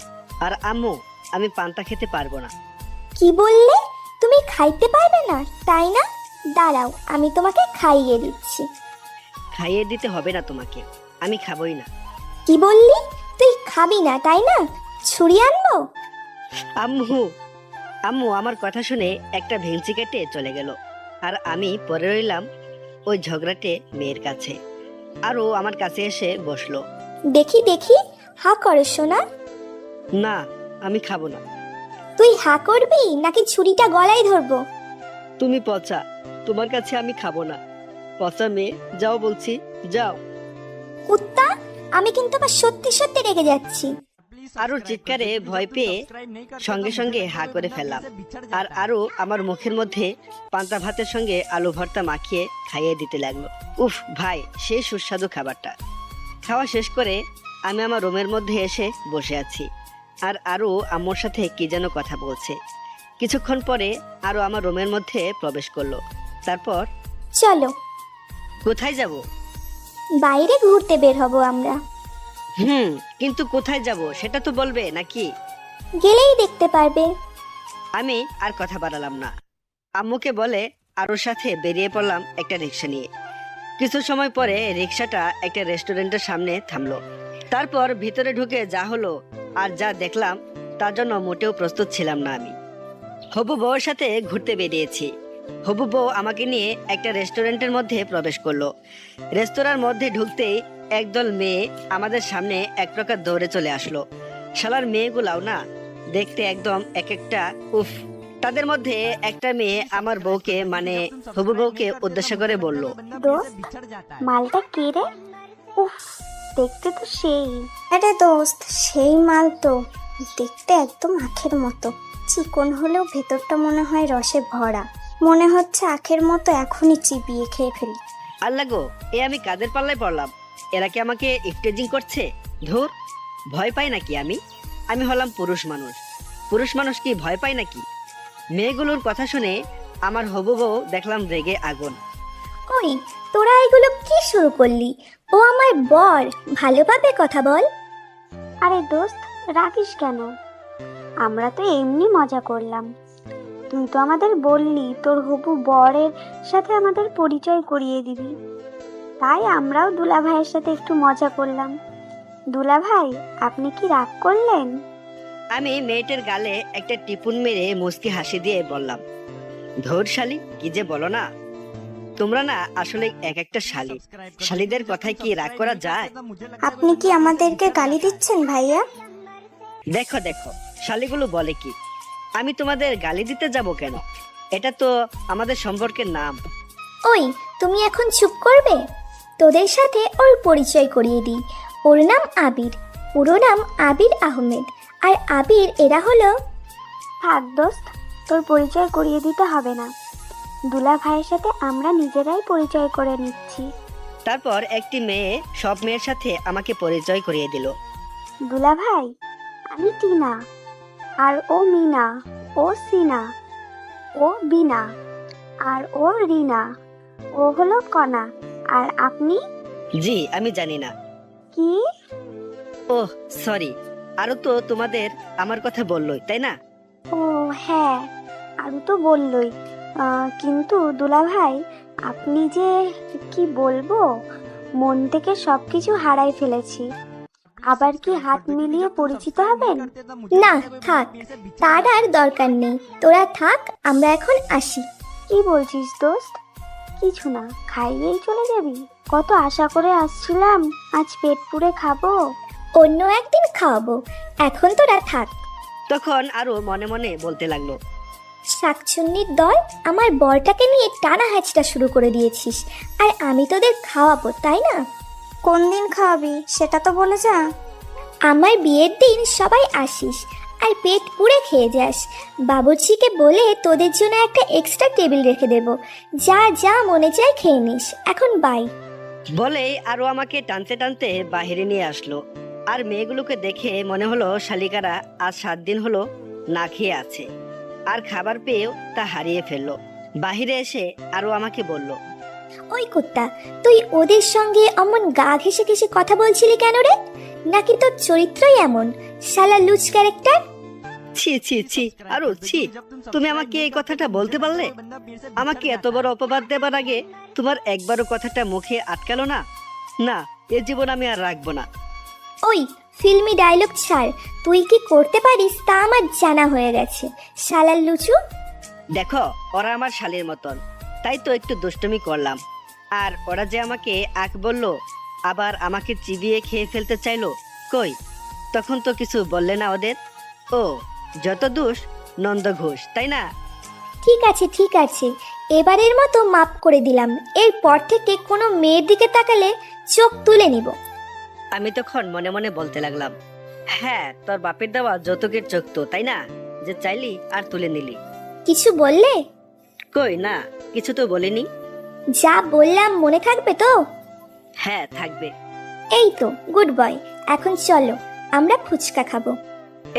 আর আম্মু, আমি পান্তা খেতে পারবো না। কি বললে? তুমি খাইতে পারবে না তাই না? দাঁড়াও, আমি তোমাকে খাইয়ে দিচ্ছি। খাইয়ে দিতে হবে না তোমাকে, আমি খাবোই না। কি বললি? তুই খাবি না তাই না? ছুরি আনবো? আম্মু আম্মু আমার কথা শুনে একটা ভেঙচি কেটে চলে গেল। আর আমি পরে রইলাম ওই ঝগড়াটে মেয়ের কাছে। আর ও আমার কাছে এসে বসলো। দেখি দেখি, হা করো সোনা। না, আমি খাবো না। তুই হা করবি নাকি ছুরিটা গলায় ধরবো? তুমি পচা, তোমার কাছে আমি খাবো না। পচা মেয়ে, যাও বলছি, যাও। কুত্তা, আমি কিন্তু আবার সত্যি সত্যি রেগে যাচ্ছি। আরো চিৎকারে ভয় পেয়ে সঙ্গে সঙ্গে হা করে ফেললাম। আর আরো আমার মুখের মধ্যে পান্তা ভাতের সঙ্গে আলু ভর্তা মাখিয়ে খাইয়ে দিতে লাগলো। উফ ভাই, সেই সুস্বাদু খাবারটা। খাওয়া শেষ করে আমি আমার রুমের মধ্যে এসে বসে আছি। আর আরো আম্মুর সাথে কি যেন কথা বলছে। কিছুক্ষণ পরে আরো আমার রুমের মধ্যে প্রবেশ করলো। তারপর, চলো কোথায় যাব? বাইরে ঘুরতে বের হব আমরা। কিন্তু কোথায় যাব সেটা তো বলবে নাকি? গেলেই দেখতে পারবে। আমি আর কথা বাড়ালাম না। আম্মুকে বলে আরোর সাথে বেরিয়ে পড়লাম একটা রিক্সা নিয়ে। কিছু সময় পরে রিক্সাটা একটা রেস্টুরেন্টের সামনে থামলো। তারপর ভিতরে ঢুকে যা হলো আর যা দেখলাম তার জন্য মোটেও প্রস্তুত ছিলাম না আমি। হবু বউয়ের সাথে ঘুরতে বেরিয়েছি। হবু বউ আমাকে নিয়ে একটা রেস্টুরেন্টের মধ্যে প্রবেশ করলো। রেস্তোরাঁর মধ্যে ঢুকতেই একদল মেয়ে আমাদের সামনে এক প্রকার দৌড়ে চলে আসলো। শালার মেয়েগুলাও না দেখতে একদম এক একটা উফ। তাদের মধ্যে একটা মেয়ে আমার বউকে মানে হবু বউকে উদ্দেশ্য করে বলল, দোস্ত, মালটা কে রে? উফ, দেখতে তো সেই। আরে দোস্ত, সেই মাল তো। দেখতে একদম আখের মতো। চিকন হলেও ভেতরটা মনে হয় রসে ভরা। মনে হচ্ছে আখের মতো এখনই চিবিয়ে খেয়ে ফেলি। আল্লাহ গো, এ আমি কাদের পাল্লায় পড়লাম? এরা কি আমাকে ইফটেজিং করছে? ধুর, ভয় পাই নাকি আমি? আমি হলাম পুরুষ মানুষ। পুরুষ মানুষ কি ভয় পায় নাকি? মেয়েগুলোর কথা শুনে আমার হবু বউ দেখলাম রেগে আগুন। ওই, তোরা এগুলো কি শুরু করলি? ও আমার বর, ভালোভাবে কথা বল। আরে দোস্ত, রাখিস কেন? আমরা তো এমনি মজা করলাম। তুই তো আমাদের বললি তোর হবু বরের সাথে আমাদের পরিচয় করিয়ে দিবি। তাই আমরাও দুলা ভাইয়ের সাথে একটু মজা করলাম। দুলা ভাই, আপনি কি রাগ করলেন? আমি মেয়েটার গালে একটা টিপুন মেরে মুচকি হাসি দিয়ে বললাম, ধুর শালি, কি যে বলো না তোমরা না, আসলে এক একটা শালি। শালিদের কথায় কি রাগ করা যায়? আপনি কি আমাদেরকে গালি দিচ্ছেন ভাইয়া? দেখো দেখো, শালিগুলো বলে কি? আমি তোমাদের গালি দিতে যাব কেন? এটা তো আমাদের সম্পর্কের নাম। ওই, তুমি এখন চুপ করবে? তোদের সাথে ওর পরিচয় করিয়ে দিই। ওর নাম আবির, পুরো নাম আবির আহমেদ। আর আবির এরা হলো। থাক দোস্ত, তোর পরিচয় করিয়ে দিতে হবে না। দুলা ভাইয়ের সাথে আমরা নিজেরাই পরিচয় করে নিচ্ছি। তারপর একটি মেয়ে সব মেয়ের সাথে আমাকে পরিচয় করিয়ে দিল। দুলা ভাই, আমি টিনা। আর ও মিনা, ও সিনা, ও বিনা, আর ও রিনা, ও হলো কণা। আর আপনি? জি, আমি জানি না। কি? ওহ সরি, আরো তো তোমাদের আমার কথা বললোই, তাই না? ও হ্যাঁ, আরও তো বললই। কিন্তু দুলা ভাই, আপনি যে কি বলবো, মন থেকে সবকিছু হারাই ফেলেছি। আবার কি হাত মিলিয়ে পরিচিত হবেন? না থাক, তার আর দরকার নেই। তোরা থাক, আমরা এখন আসি। কি বলছিস দোস্ত? কিছু না, খাইয়েই চলে যাবি? কত আশা করে আসছিলাম, আজ পেট পুড়ে খাবো। অন্য একদিন খাওয়াবো, এখন তোরা থাক। তখন আরো মনে মনে বলতে লাগলো, শাকচুন্নির দল, আমার বরটাকে নিয়ে টানা হ্যাচটা শুরু করে দিয়েছিস। আর আমি তোদের খাওয়াবো, তাই না? কোন দিন খাওয়াবি সেটা তো বলে যা। আমার বিয়ের দিন সবাই আসিস আর পেট পুড়ে খেয়ে যাস। বাবুর্চিকে বলে তোদের জন্য একটা এক্সট্রা টেবিল রেখে দেব। যা যা মনে চায় খেয়ে নিস। এখন বাই। বলেই আরো আমাকে টানতে টানতে বাহিরে নিয়ে আসলো। আর মেয়েগুলোকে দেখে মনে হলো শালিকারা আজ 7 দিন হলো না খেয়ে আছে, আর খাবার পেয়েও তা হারিয়ে ফেললো। বাহিরে এসে আরো আমাকে বলল, ওই কুত্তা, তুই ওদের সঙ্গে অমন গা ঘেঁষে ঘেঁষে কথা বলছিলি কেন রে? নাকি তোর চরিত্রই এমন, শালা লুজ ক্যারেক্টার? ছি ছি ছি, আরো ছি। তুমি আমাকে এই কথাটা বলতে পারলে? আমাকে এত বড় অপবাদ দেবার আগে তোমার একবারও কথাটা মুখে আটকালো না? না, এ জীবন আমি আর রাখবো না। ওই ফিল্মি ডায়লগ ছাড়, তুই কি করতে পারিস তা আমার জানা হয়ে গেছে, শালার লুচু। দেখো, ওরা আমার শালীর মতন, তাই তো একটু দুষ্টুমি করলাম। আর ওরা যে আমাকে আখ বললো, আবার আমাকে চিবিয়ে খেয়ে ফেলতে চাইলো, কই তখন তো কিছু বললে না ওদের? ও, যত দোষ নন্দ ঘোষ, তাই না? ঠিক আছে ঠিক আছে, এবারের মতো মাপ করে দিলাম, এরপর থেকে কোনো মেয়ের দিকে তাকালে চোখ তুলে নিব। আমি তখন মনে মনে বলতে লাগলাম, হ্যাঁ, তোর বাপের দেওয়া যৌতুকের চোখ তো, তাই না, যে চাইলি আর তুলে নিলি। কিছু বললে? কই না, কিছু তো বলিনি। যা বললাম মনে থাকবে তো? হ্যাঁ, থাকবে। এই তো গুড বয়, এখন চলো আমরা ফুচকা খাবো।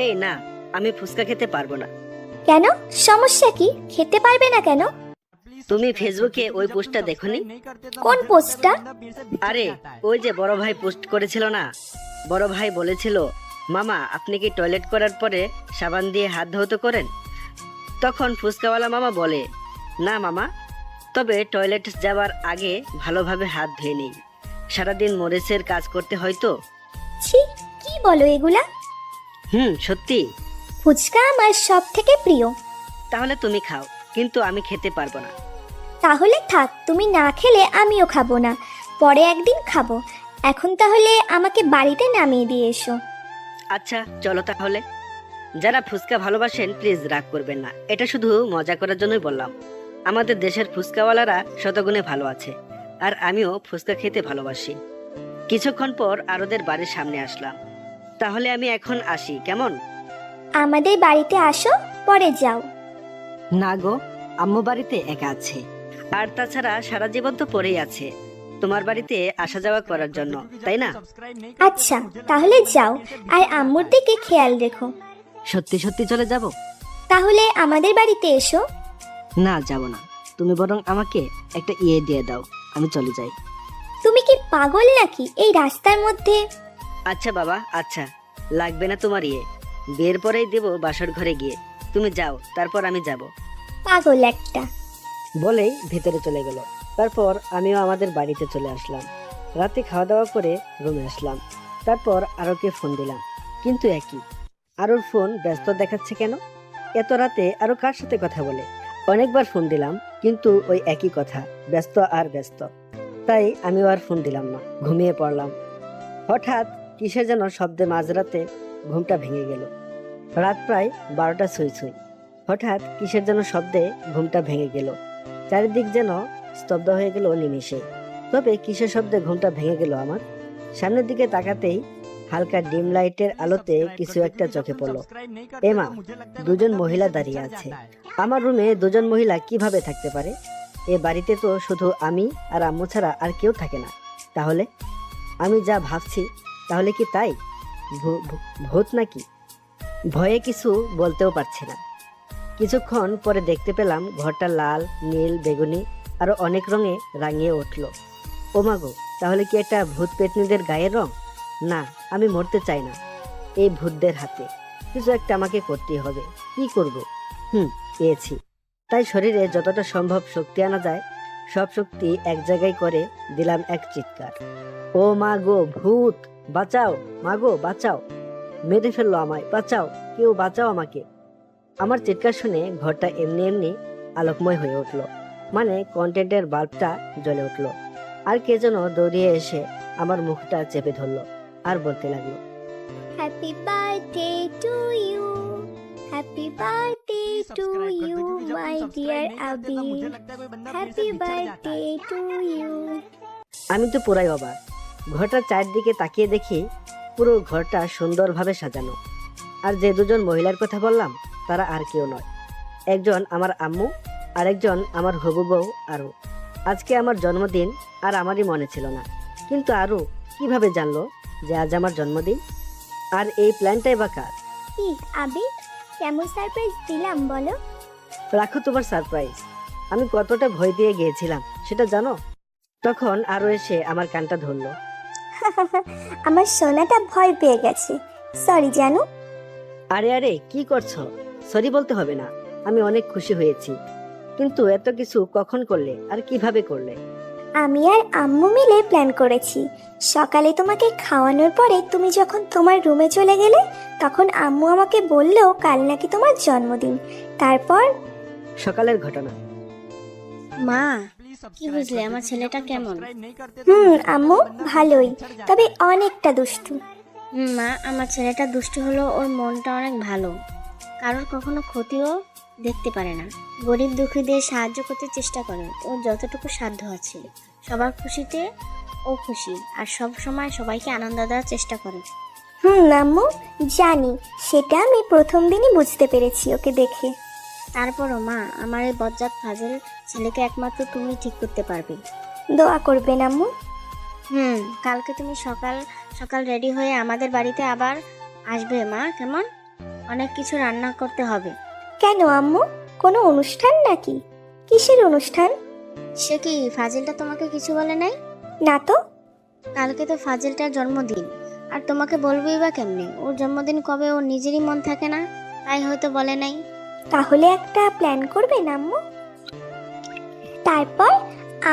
এই না, আমি ফুচকা খেতে পারবো না। কেন, সমস্যা কি? খেতে পারবে না কেন? তুমি ফেসবুকে ওই পোস্টটা দেখোনি? কোন পোস্টটা? আরে, ওই যে বড় ভাই পোস্ট করেছিল না, বড় ভাই বলেছিল, মামা আপনি কি টয়লেট করার পরে সাবান দিয়ে হাত ধৌত করেন? তখন ফুচকাওয়ালা মামা বলে, না মামা, তবে টয়লেট যাওয়ার আগে ভালোভাবে হাত ধুয়ে নিই, সারাদিন মরিচের কাজ করতে হয় তো। ছি, কি বলো এগুলা? সত্যি। ফুচকা আমার সব থেকে প্রিয়। তাহলে তুমি খাও, কিন্তু আমি খেতে পারবো না। তাহলে থাক, তুমি না খেলে আমিও খাবো না, পরে একদিন খাবো। এখন তাহলে আমাকে বাড়িতে নামিয়ে দিয়ে এসো। আচ্ছা চলো তাহলে। যারা ফুচকা ভালোবাসেন প্লিজ রাগ করবেন না, এটা শুধু মজা করার জন্যই বললাম। আমাদের দেশের ফুচকাওয়ালারা শতগুণে ভালো আছে, আর আমিও ফুচকা খেতে ভালোবাসি। কিছুক্ষণ পর আরোদের বাড়ির সামনে আসলাম। তাহলে আমি এখন আসি, কেমন? আমাদের বাড়িতে আসো, পরে যাও। না গো, আম্মু বাড়িতে একা আছে, আর তাছাড়া সারা জীবন তো পড়েই আছে তোমার বাড়িতে আসা যাওয়া করার জন্য, তাই না? আচ্ছা তাহলে যাও, আর আম্মুর দিকে খেয়াল রেখো। সত্যি সত্যি চলে যাব? তাহলে আমাদের বাড়িতে এসো। না, যাব না, তুমি বরং আমাকে একটা ইয়ে দিয়ে দাও, আমি চলে যাই। তুমি কি পাগল নাকি এই রাস্তার মধ্যে? আচ্ছা বাবা, আচ্ছা, লাগবে না তোমার ইয়ে, বিয়ের পরেই দেব বাসর ঘরে গিয়ে, তুমি যাও, তারপর আমি যাব। পাগল একটা। বলেই ভিতরে চলে গেল। তারপর আমিও আমাদের বাড়িতে চলে আসলাম। রাতে খাওয়া দাওয়া করে রুমে আসলাম। তারপর আরোকে ফোন দিলাম, কিন্তু একই, আরোর ফোন ব্যস্ত দেখাচ্ছে কেন? এত রাতে আরো কার সাথে কথা বলে? অনেকবার ফোন দিলাম, কিন্তু ওই একই কথা, ব্যস্ত আর ব্যস্ত। তাই আমিও আর ফোন দিলাম না, ঘুমিয়ে পড়লাম। হঠাৎ কিসের যেন শব্দে মাঝরাতে ঘুমটা ভেঙে গেল। রাত প্রায় 12টা ছুঁই ছুঁই। হঠাৎ কিসের যেন শব্দে ঘুমটা ভেঙে গেল। চারিদিক যেন স্তব্ধ হয়ে গেল নিমেষে। তবে কিসের শব্দে ঘুমটা ভেঙে গেল আমার? সামনের দিকে তাকাতেই হালকা ডিম লাইটের আলোতে কিছু একটা চোখে পড়লো। এমা, দুজন মহিলা দাঁড়িয়ে আছে। আমার রুমে দুজন মহিলা কিভাবে থাকতে পারে? এ বাড়িতে তো শুধু আমি আর আম্মু ছাড়া আর কেউ থাকে না। তাহলে আমি যা ভাবছি, তাহলে কি তাই? ভূত নাকি? ভয়ে কিছু বলতেও পারছি না। কিছুক্ষণ পরে দেখতে পেলাম ঘরটা লাল, নীল, বেগুনি আরো অনেক রঙে রাঙিয়ে উঠল। ও মাগো, তাহলে কি এটা ভূত পেতনিদের গায়ের রং? না, আমি মরতে চাই না এই ভূতদের হাতে। কিছু একটা আমাকে করতেই হবে। কি করব? পেয়েছি। তাই শরীরে যতটা সম্ভব শক্তি আনা যায়, সব শক্তি এক জায়গায় করে দিলাম এক চিৎকার। ও মা গো, ভূত বাঁচাও! মা গো বাঁচাও! মেরে ফেললো আমায়, বাঁচাও! কেউ বাঁচাও আমাকে! আমার চিৎকার শুনে ঘরটা এমনি এমনি আলোকময় হয়ে উঠল, মানে কন্টেন্টের বাল্বটা জ্বলে উঠল। আর কে যেন দৌড়িয়ে এসে আমার মুখটা চেপে ধরলো আর বলতে লাগলো, happy birthday to you, happy birthday to you my dear Abir, happy birthday to you. আমি তো পুরাই অবাক। ঘরটার চারদিকে তাকিয়ে দেখি পুরো ঘরটা সুন্দরভাবে সাজানো। আর যে দুজন মহিলার কথা বললাম, তারা আর কেউ নয়, একজন আমার আম্মু আর একজন আমার হবু বউ আরু। আজকে আমার জন্মদিন, আর আমারই মনে ছিল না, কিন্তু আরু কিভাবে জানলো যে আজ আমার জন্মদিন? আর এই প্ল্যানটাই বা কার? কি আবির, কেমন সারপ্রাইজ দিলাম বলো? রাখো তোমার সারপ্রাইজ। আমি কতটা ভয় পেয়ে গিয়েছিলাম সেটা জানো? তখন আরো এসে আমার কানটা ধরলো। আমার সোনাটা ভয় পেয়ে গেছে, সরি জানু। আরে আরে কি করছো? সরি বলতে হবে না, আমি অনেক খুশি হয়েছি। কিন্তু এত কিছু কখন করলে আর কিভাবে করলে? আমি আর আম্মু মিলে প্ল্যান করেছি। সকালে তোমাকে খাওয়ানোর পরে তুমি যখন তোমার রুমে চলে গেলে, তখন আম্মু আমাকে বললো কাল নাকি তোমার জন্মদিন। তারপর সকালের ঘটনা। মা, কি বুঝলে আমার ছেলেটা কেমন? আম্মু ভালোই, তবে অনেকটা দুষ্টু। মা, আমার ছেলেটা দুষ্টু হলো, ওর মনটা অনেক ভালো। কারোর কখনো ক্ষতিও দেখতে পারে না। গরিব দুঃখীদের সাহায্য করতে চেষ্টা করে, ওর যতটুকু সাধ্য আছে। সবার খুশিতে ও খুশি, আর সব সময় সবাইকে আনন্দ দেওয়ার চেষ্টা করে। আম্মু জানি, সেটা আমি প্রথম দিনই বুঝতে পেরেছি ওকে দেখে। তারপরও মা, আমার এই বজ্জাত ফাজল ছেলেকে একমাত্র তুমি ঠিক করতে পারবে। দোয়া করবেন আম্মু। কালকে তুমি সকাল সকাল রেডি হয়ে আমাদের বাড়িতে আবার আসবে মা, কেমন? অনেক কিছু রান্না করতে হবে। কেন আম্মু, কোনো অনুষ্ঠান নাকি? কিসের অনুষ্ঠান? সে কি, ফাজিলটা তোমাকে কিছু বলে নাই? না তো। কালকে তো ফাজিলটার জন্মদিন, আর তোমাকে বলবেই বা কেমনে? ওর জন্মদিন কবে ওর নিজেরই মন থাকে না, তাই হয়তো বলে নাই। তাহলে একটা প্ল্যান করবেন আম্মু। তারপর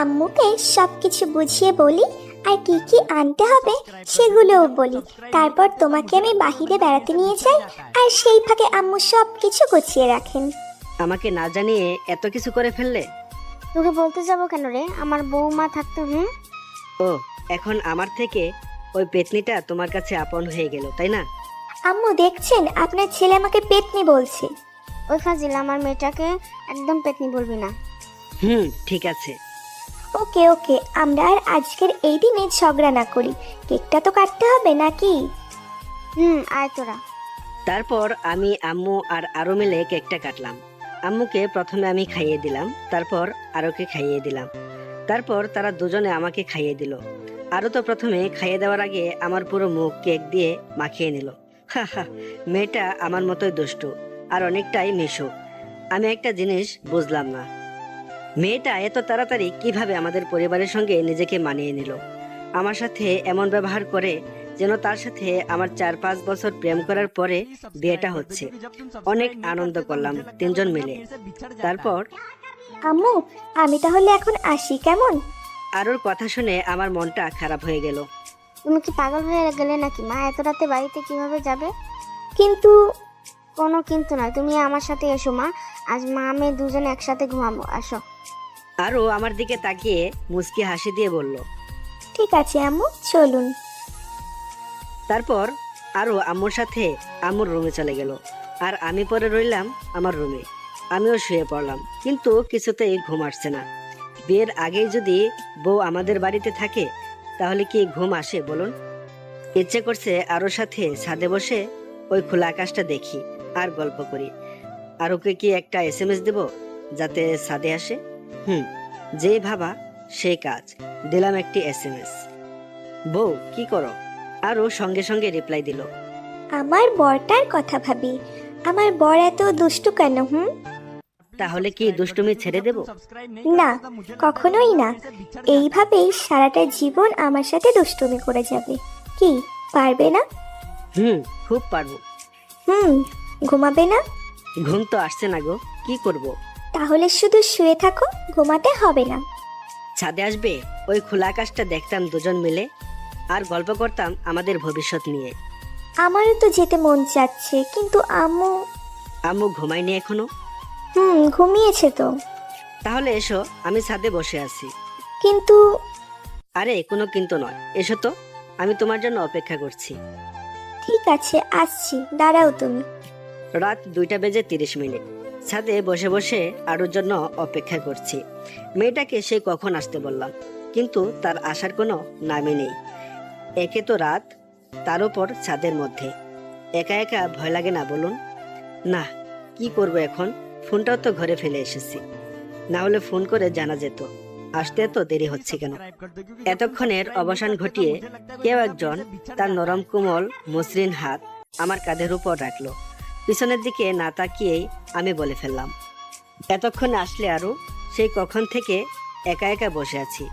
আম্মুকে সবকিছু বুঝিয়ে বলি, আর কি কি আনতে হবে সেগুলোও বলি। তারপর তোমাকে আমি বাহিরে বেড়াতে নিয়ে যাই, আর সেই ফাঁকে আম্মু সবকিছু গুছিয়ে রাখেন। আমাকে না জানিয়ে এত কিছু করে ফেললে? তোকে বলতে যাবো কেন রে? আমার বৌমা থাকতো। ও, এখন আমার থেকে ওই পেতনিটা তোমার কাছে আপন হয়ে গেল, তাই না? আম্মু দেখছেন, আপনার ছেলে আমাকে পেতনি বলছে। ওই ফাজিল, আমার মেয়েটাকে একদম পেতনি বলবি না। ঠিক আছে। ওকে ওকে, আমরা আর আজকের এই দিনে ঝগড়া না করি। কেকটা তো কাটতে হবে নাকি? আয় তোরা। তারপর আমি, আম্মু আর আরো মিলে কেকটা কাটলাম। আম্মুকে প্রথমে আমি খাইয়ে দিলাম, তারপর আরোকে খাইয়ে দিলাম, তারপর তারা দুজনে আমাকে খাইয়ে দিল। আরো তো প্রথমে খাইয়ে দেওয়ার আগে আমার পুরো মুখ কেক দিয়ে মাখিয়ে নিল। মেয়েটা আমার মতোই দুষ্টু আর অনেকটাই মিশুক। আমি একটা জিনিস বুঝলাম না, মেয়েটা এত তাড়াতাড়ি কিভাবে আমাদের পরিবারের সঙ্গে নিজেকে মানিয়ে নিল। আমার সাথে এমন ব্যবহার করে যেন তার সাথে আমার 4-5 বছর প্রেম করার পরে বিয়েটা হচ্ছে। অনেক আনন্দ করলাম তিনজন মিলে। তারপর আম্মু, আমি তাহলে এখন আসি, কেমন? আরোর কথা শুনে আমার মনটা খারাপ হয়ে গেল। তুমি কি পাগল হয়ে গেলে নাকি মা? এত রাতে বাড়িতে কিভাবে যাবে? কিন্তু কোনো কিন্তু নয়, তুমি আমার সাথে এসো মা। আজ মা মেয়ে দুজনে একসাথে ঘুমাবো, আসো। আরো আমার দিকে তাকিয়ে মুচকি হাসি দিয়ে বলল, ঠিক আছে আম্মু, চলুন। তারপর আরো আম্মুর সাথে আম্মুর রুমে চলে গেল, আর আমি পরে রইলাম আমার রুমে। আমিও শুয়ে পড়লাম, কিন্তু কিছুতেই ঘুম আসছে না। বিয়ের আগেই যদি বউ আমাদের বাড়িতে থাকে তাহলে কি ঘুম আসে বলুন? ইচ্ছে করছে আরোর সাথে ছাদে বসে ওই খোলা আকাশটা দেখি আর গল্প করি। আর ওকে কি একটা SMS দেব যাতে ছাদে আসে? যেই ভাবা সেই কাজ, দিলাম একটি SMS। বউ কি করো? আরো সঙ্গে সঙ্গে রিপ্লাই দিল, আমার বরটার কথা ভাবি। আমার বর এত দুষ্টু কেন? তাহলে কি দুষ্টুমি ছেড়ে দেব? না, কখনোই না। এইভাবেই সারাটা জীবন আমার সাথে দুষ্টুমি করে যাবে। কি পারবে না? খুব পারবো। ঘুমাবে না? ঘুম তো আসছে না গো, কি করব? তাহলে শুধু শুয়ে থাকো, ঘুমাতে হবে না। ছাদে আসবে, ওই খোলা আকাশটা দেখতাম দুজন মিলে আর গল্প করতাম আমাদের ভবিষ্যৎ নিয়ে। আমারও তো যেতে মন চাচ্ছে, কিন্তু আম্মু। আম্মু ঘুমায়নি এখনো? ঘুমিয়েছে তো। তাহলে এসো, আমি ছাদে বসে আছি। কিন্তু আরে কোনো কিন্তু নয়, এসো তো, আমি তোমার জন্য অপেক্ষা করছি। ঠিক আছে, আসছি, দাঁড়াও তুমি। রাত 2:30 ছাদে বসে বসে আরোর জন্য অপেক্ষা করছি। মেয়েটাকে সে কখন আসতে বললাম, কিন্তু তার আসার কোনো নামই নেই। একে তো রাত, তার উপর ছাদের মধ্যে। একা একা ভয় লাগে না বলুন? না, কি করব এখন? ফোনটাও তো ঘরে ফেলে এসেছি, না হলে ফোন করে জানা যেত। আসতে এত দেরি হচ্ছে কেন? এতক্ষণের অবসান ঘটিয়ে কেউ একজন তার নরম কোমল মসৃণ হাত আমার কাঁধের উপর রাখলো। পিছনের দিকে না তাকিয়েই আমি বলে ফেললাম, এতক্ষণে আসলে আরো? সেই কখন থেকে একা একা বসে আছি।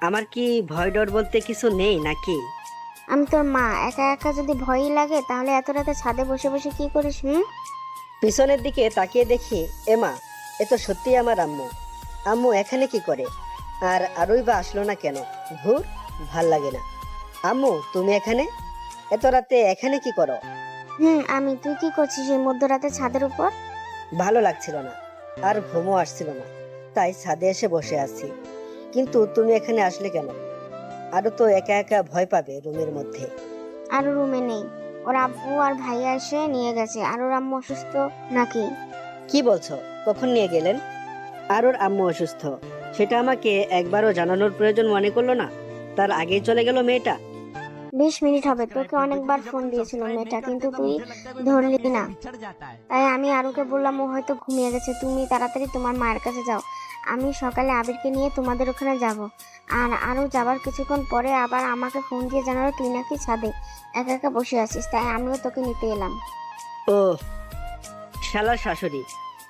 আমার কি ভয় ডর বলতে কিছু নেই নাকি? আমি তোর মা, একা একা যদি ভয়ই লাগে তাহলে এত রাতে ছাদে বসে বসে কি করিস? পিছনের দিকে তাকিয়ে দেখি এমা, এ তো সত্যি আমার আম্মু। আম্মু এখানে কি করে? আর আরোই বা আসলো না কেন? ধুর, ভাল লাগে না। আম্মু তুমি এখানে এত রাতে এখানে কি করো? আমি। তুই কি করছিস এই মধ্যরাতে ছাদের উপর? ভালো লাগছিল না, আর ঘুমও আসছিল না, তাই ছাদে এসে বসে আছি। কিন্তু তুমি এখানে আসলে কেন? আরো তো একা একা ভয় পাবে রুমের মধ্যে। আরও রুমে নেই, ওর আব্বু আর ভাইয়া এসে নিয়ে গেছে। আর ওর আম্মু অসুস্থ নাকি? কি বলছো? কখন নিয়ে গেলেন? আর ওর আম্মু অসুস্থ সেটা আমাকে একবারও জানানোর প্রয়োজন মনে করলো না? তার আগেই চলে গেল মেয়েটা। 20 মিনিট হবে, তোকে অনেকবার ফোন দিয়েছিল মেয়েটা, কিন্তু তুই ধরলি না। তাই আমি আরুকে বললাম ও হয়তো ঘুমিয়ে গেছে, তুমি তাড়াতাড়ি তোমার মায়ের কাছে যাও। আমি সকালে আবিরকে নিয়ে তোমাদের ওখানে যাব। আর আরও যাবার কিছুক্ষণ পরে আবার আমাকে ফোন দিয়ে জানালো তুই নাকি ছাদে একা একা বসে আছিস, তাই আমিও তোকে নিতে এলাম। ও, শালার শাশুড়ি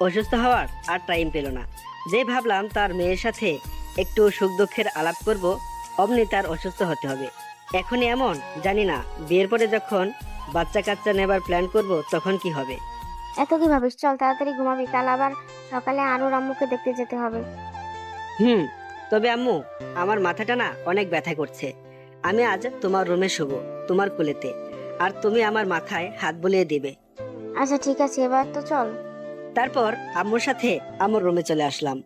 অসুস্থ হওয়ার আর টাইম পেল না। যে ভাবলাম তার মেয়ের সাথে একটু সুখ দুঃখের আলাপ করব, অমনি তার অসুস্থ হতে হবে। এখনই এমন, জানি না বিয়ের পরে যখন বাচ্চা কাচ্চা নেবার প্ল্যান করব তখন কি হবে। এত কি ভাবিস? চল তাড়াতাড়ি ঘুমাবি, কাল আবার সকালে আরুর আম্মুকে দেখতে যেতে হবে। তবে আম্মু, আমার মাথাটা না অনেক ব্যথা করছে। আমি আজ তোমার রুমে শুবো, তোমার কোলেতে, আর তুমি আমার মাথায় হাত বুলিয়ে দিবে। আচ্ছা ঠিক আছে, এবার তো চল। তারপর আম্মুর সাথে আম্মুর রুমে চলে আসলাম।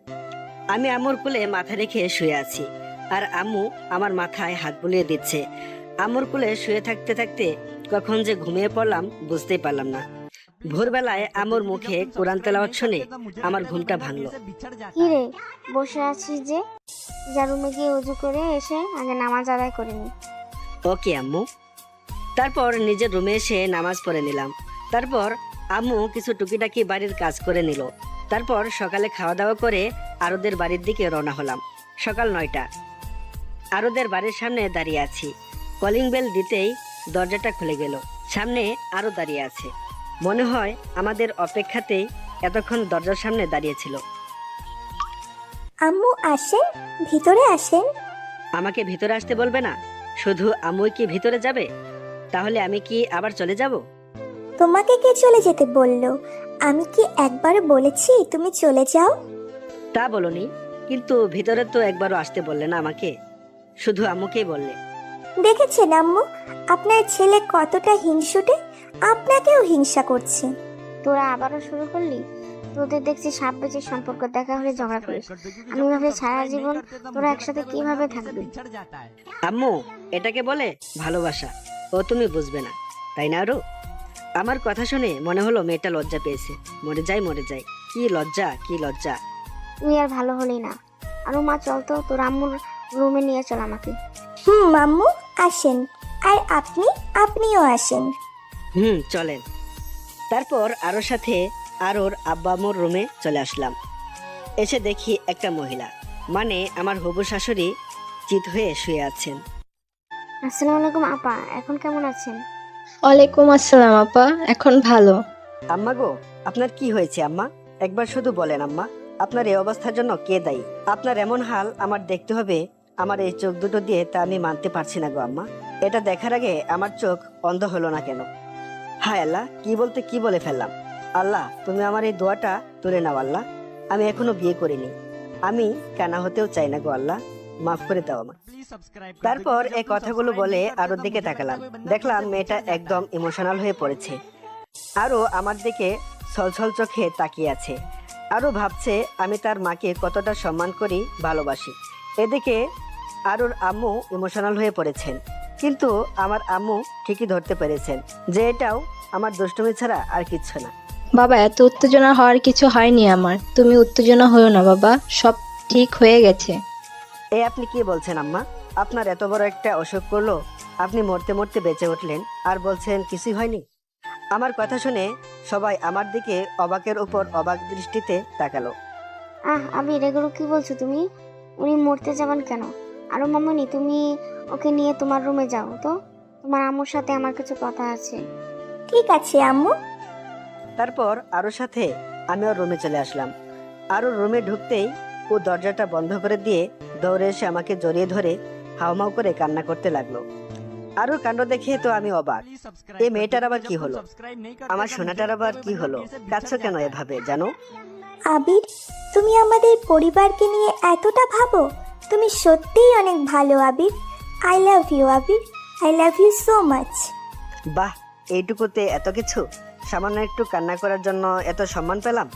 আমি আম্মুর কোলে মাথা রেখে শুয়ে আছি, আর আম্মু আমার মাথায় হাত বুলিয়ে দিচ্ছে। আম্মুর কোলে শুয়ে থাকতে থাকতে কখন যে ঘুমিয়ে পড়লাম বুঝতেই পারলাম না। ভোরবেলায় আম্মুর মুখে কোরআন তেলাওয়াত শুনে আমার ঘুমটা ভাঙলো। কি রে, বসে আছিস যে? যা রুমে গিয়ে উজু করে এসে আগে নামাজ আদায় করে নি। ওকে আম্মু। তারপর নিজের রুমে এসে নামাজ পড়ে নিলাম। তারপর আম্মু কিছু টুকিটাকি বাড়ির কাজ করে নিল। তারপর সকালে খাওয়া দাওয়া করে আরোদের বাড়ির দিকে রওনা হলাম। সকাল 9টা। আরোদের বাড়ির সামনে দাঁড়িয়ে আছি। কলিং বেল দিতেই দরজাটা খুলে গেল। সামনে আরো দাঁড়িয়ে আছে। মনে হয় আমাদের অপেক্ষাতেই এতক্ষণ দরজার সামনে দাঁড়িয়েছিল। আম্মু আসেন, ভিতরে আসেন। আমাকে ভিতরে আসতে বলবে না? শুধু আম্মুই কি ভিতরে যাবে? তাহলে আমি কি আবার চলে যাব? তোমাকে কে চলে যেতে বললো? আমি কি একবার বলেছি তুমি চলে যাও? তা বলনি, কিন্তু ভিতরে তো একবারও আসতে বললে না আমাকে, শুধু আম্মুকেই বললে। দেখেছেন আম্মু, আপনার ছেলে কতটা হিংসুটে, আপনাকেও হিংসা করছে। তোরা আবারও শুরু করলি? তোদের দেখছি সাপ বেঁচে সম্পর্ক, দেখা হলে ঝগড়া করিস। আমি ভাবি সারা জীবন তোরা একসাথে কিভাবে থাকবি। আম্মু, এটাকে বলে ভালোবাসা। ও তুমি বুঝবে না, তাই না? আরো আমার কথা শুনে মনে হলো মেয়েটা লজ্জা পেয়েছে। মরে যাই মরে যাই, কি লজ্জা কি লজ্জা। তুই আর ভালো হলি না। আরো মা, চল তো, তোর আম্মুর রুমে নিয়ে চল আমাকে। আম্মু আসেন, আর আপনিও আসেন। চলেন। তারপর আরোর সাথে আরোর আব্বা আম্মুর রুমে চলে আসলাম। এসে দেখি একটা মহিলা, মানে আমার হবু শাশুড়ি, চিত হয়ে শুয়ে আছেন। আসসালামু আলাইকুম আপা, এখন কেমন আছেন? ওয়ালাইকুম আসসালাম আপা, এখন ভালো। আম্মা গো, আপনার কি হয়েছে আম্মা? একবার শুধু বলেন আম্মা, আপনার এই অবস্থার জন্য কে দায়ী? আপনার এমন হাল আমার দেখতে হবে আমার এই চোখ দুটো দিয়ে, তা আমি মানতে পারছি না গো আম্মা। এটা দেখার আগে আমার চোখ অন্ধ হলো না কেন? হায় আল্লাহ, কি বলতে কি বলে ফেললাম। আল্লাহ, তুমি আমার এই দোয়াটা তুলে নাও আল্লাহ। আমি এখনো বিয়ে করিনি, আমি কানা হতেও চাই না গো আল্লাহ, মাফ করে দাও আমার। তারপর এই কথাগুলো বলে আরোর দিকে তাকালাম। দেখলাম মেয়েটা একদম ইমোশনাল হয়ে পড়েছে। আরো আমার দিকে ছলছল চোখে তাকিয়ে আছে। আরো ভাবছে আমি তার মাকে কতটা সম্মান করি, ভালোবাসি। এদিকে আরোর আম্মু ইমোশনাল হয়ে পড়েছেন, কিন্তু আমার আম্মু ঠিকই ধরতে পেরেছেন যে এটাও আমার দুষ্টুমি ছাড়া আর কিচ্ছু না। বাবা, এত উত্তেজনা হওয়ার কিছু হয়নি আমার, তুমি উত্তেজনা হয়েও না বাবা, সব ঠিক হয়ে গেছে। এই আপনি কি বলছেন আম্মা? আপনার এত বড় একটা অসুখ করলো, আপনি মরতে মরতে বেঁচে উঠলেন, আর বলছেন কিছুই হয়নি? আমার কথা শুনে সবাই আমার দিকে অবাকের উপর অবাক দৃষ্টিতে তাকালো। আবির, এগুলো কি বলছো তুমি? উনি মরতে যাবেন কেন? আরো মামুনি, তুমি ওকে নিয়ে তোমার রুমে যাও তো, তোমার আম্মুর সাথে আমার কিছু কথা আছে। ঠিক আছে আম্মু। তারপর আরোর সাথে আমি ওর রুমে চলে আসলাম। আরোর রুমে ঢুকতেই ও দরজাটা বন্ধ করে দিয়ে দৌড়ে এসে আমাকে জড়িয়ে ধরে হাউমাউ করে কান্না করতে লাগলো। আরুর কাণ্ড দেখে তো আমি অবাক। এই মেয়েটার আবার কি হলো? আমার সোনাটার আবার কি হলো? কাঁদছো কেন এভাবে জানো? আবির, তুমি আমাদের পরিবারকে নিয়ে এতটা ভাবো? তুমি সত্যিই অনেক ভালো Abir. I love you Abir, I love you so much. বাহ, এইটুকুতে এত কিছু? সামান্য একটু কান্না করার জন্য এত সম্মান পেলাম?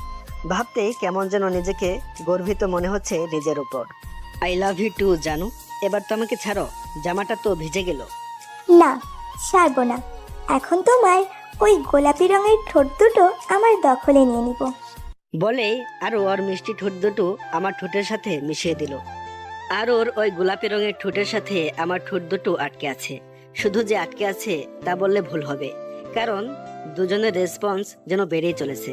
ভাবতেই কেমন যেন নিজেকে গর্বিত মনে হচ্ছে নিজের উপর। আই লাভ ইউ টু জানু। এবার তো আমাকে ছাড়ো, জামাটা তো ভিজে গেল। না, ছাড়বো না। এখন তোমার ওই গোলাপি রঙের ঠোঁট দুটো আমার দখলে নিয়ে নিব। বলেই আরও ওর মিষ্টি ঠোঁট দুটো আমার ঠোঁটের সাথে মিশিয়ে দিল। আর ওর ওই গোলাপি রঙের ঠোঁটের সাথে আমার ঠোঁট দুটো আটকে আছে। শুধু যে আটকে আছে তা বললে ভুল হবে, কারণ দুজনের রেসপন্স যেন বেড়েই চলেছে।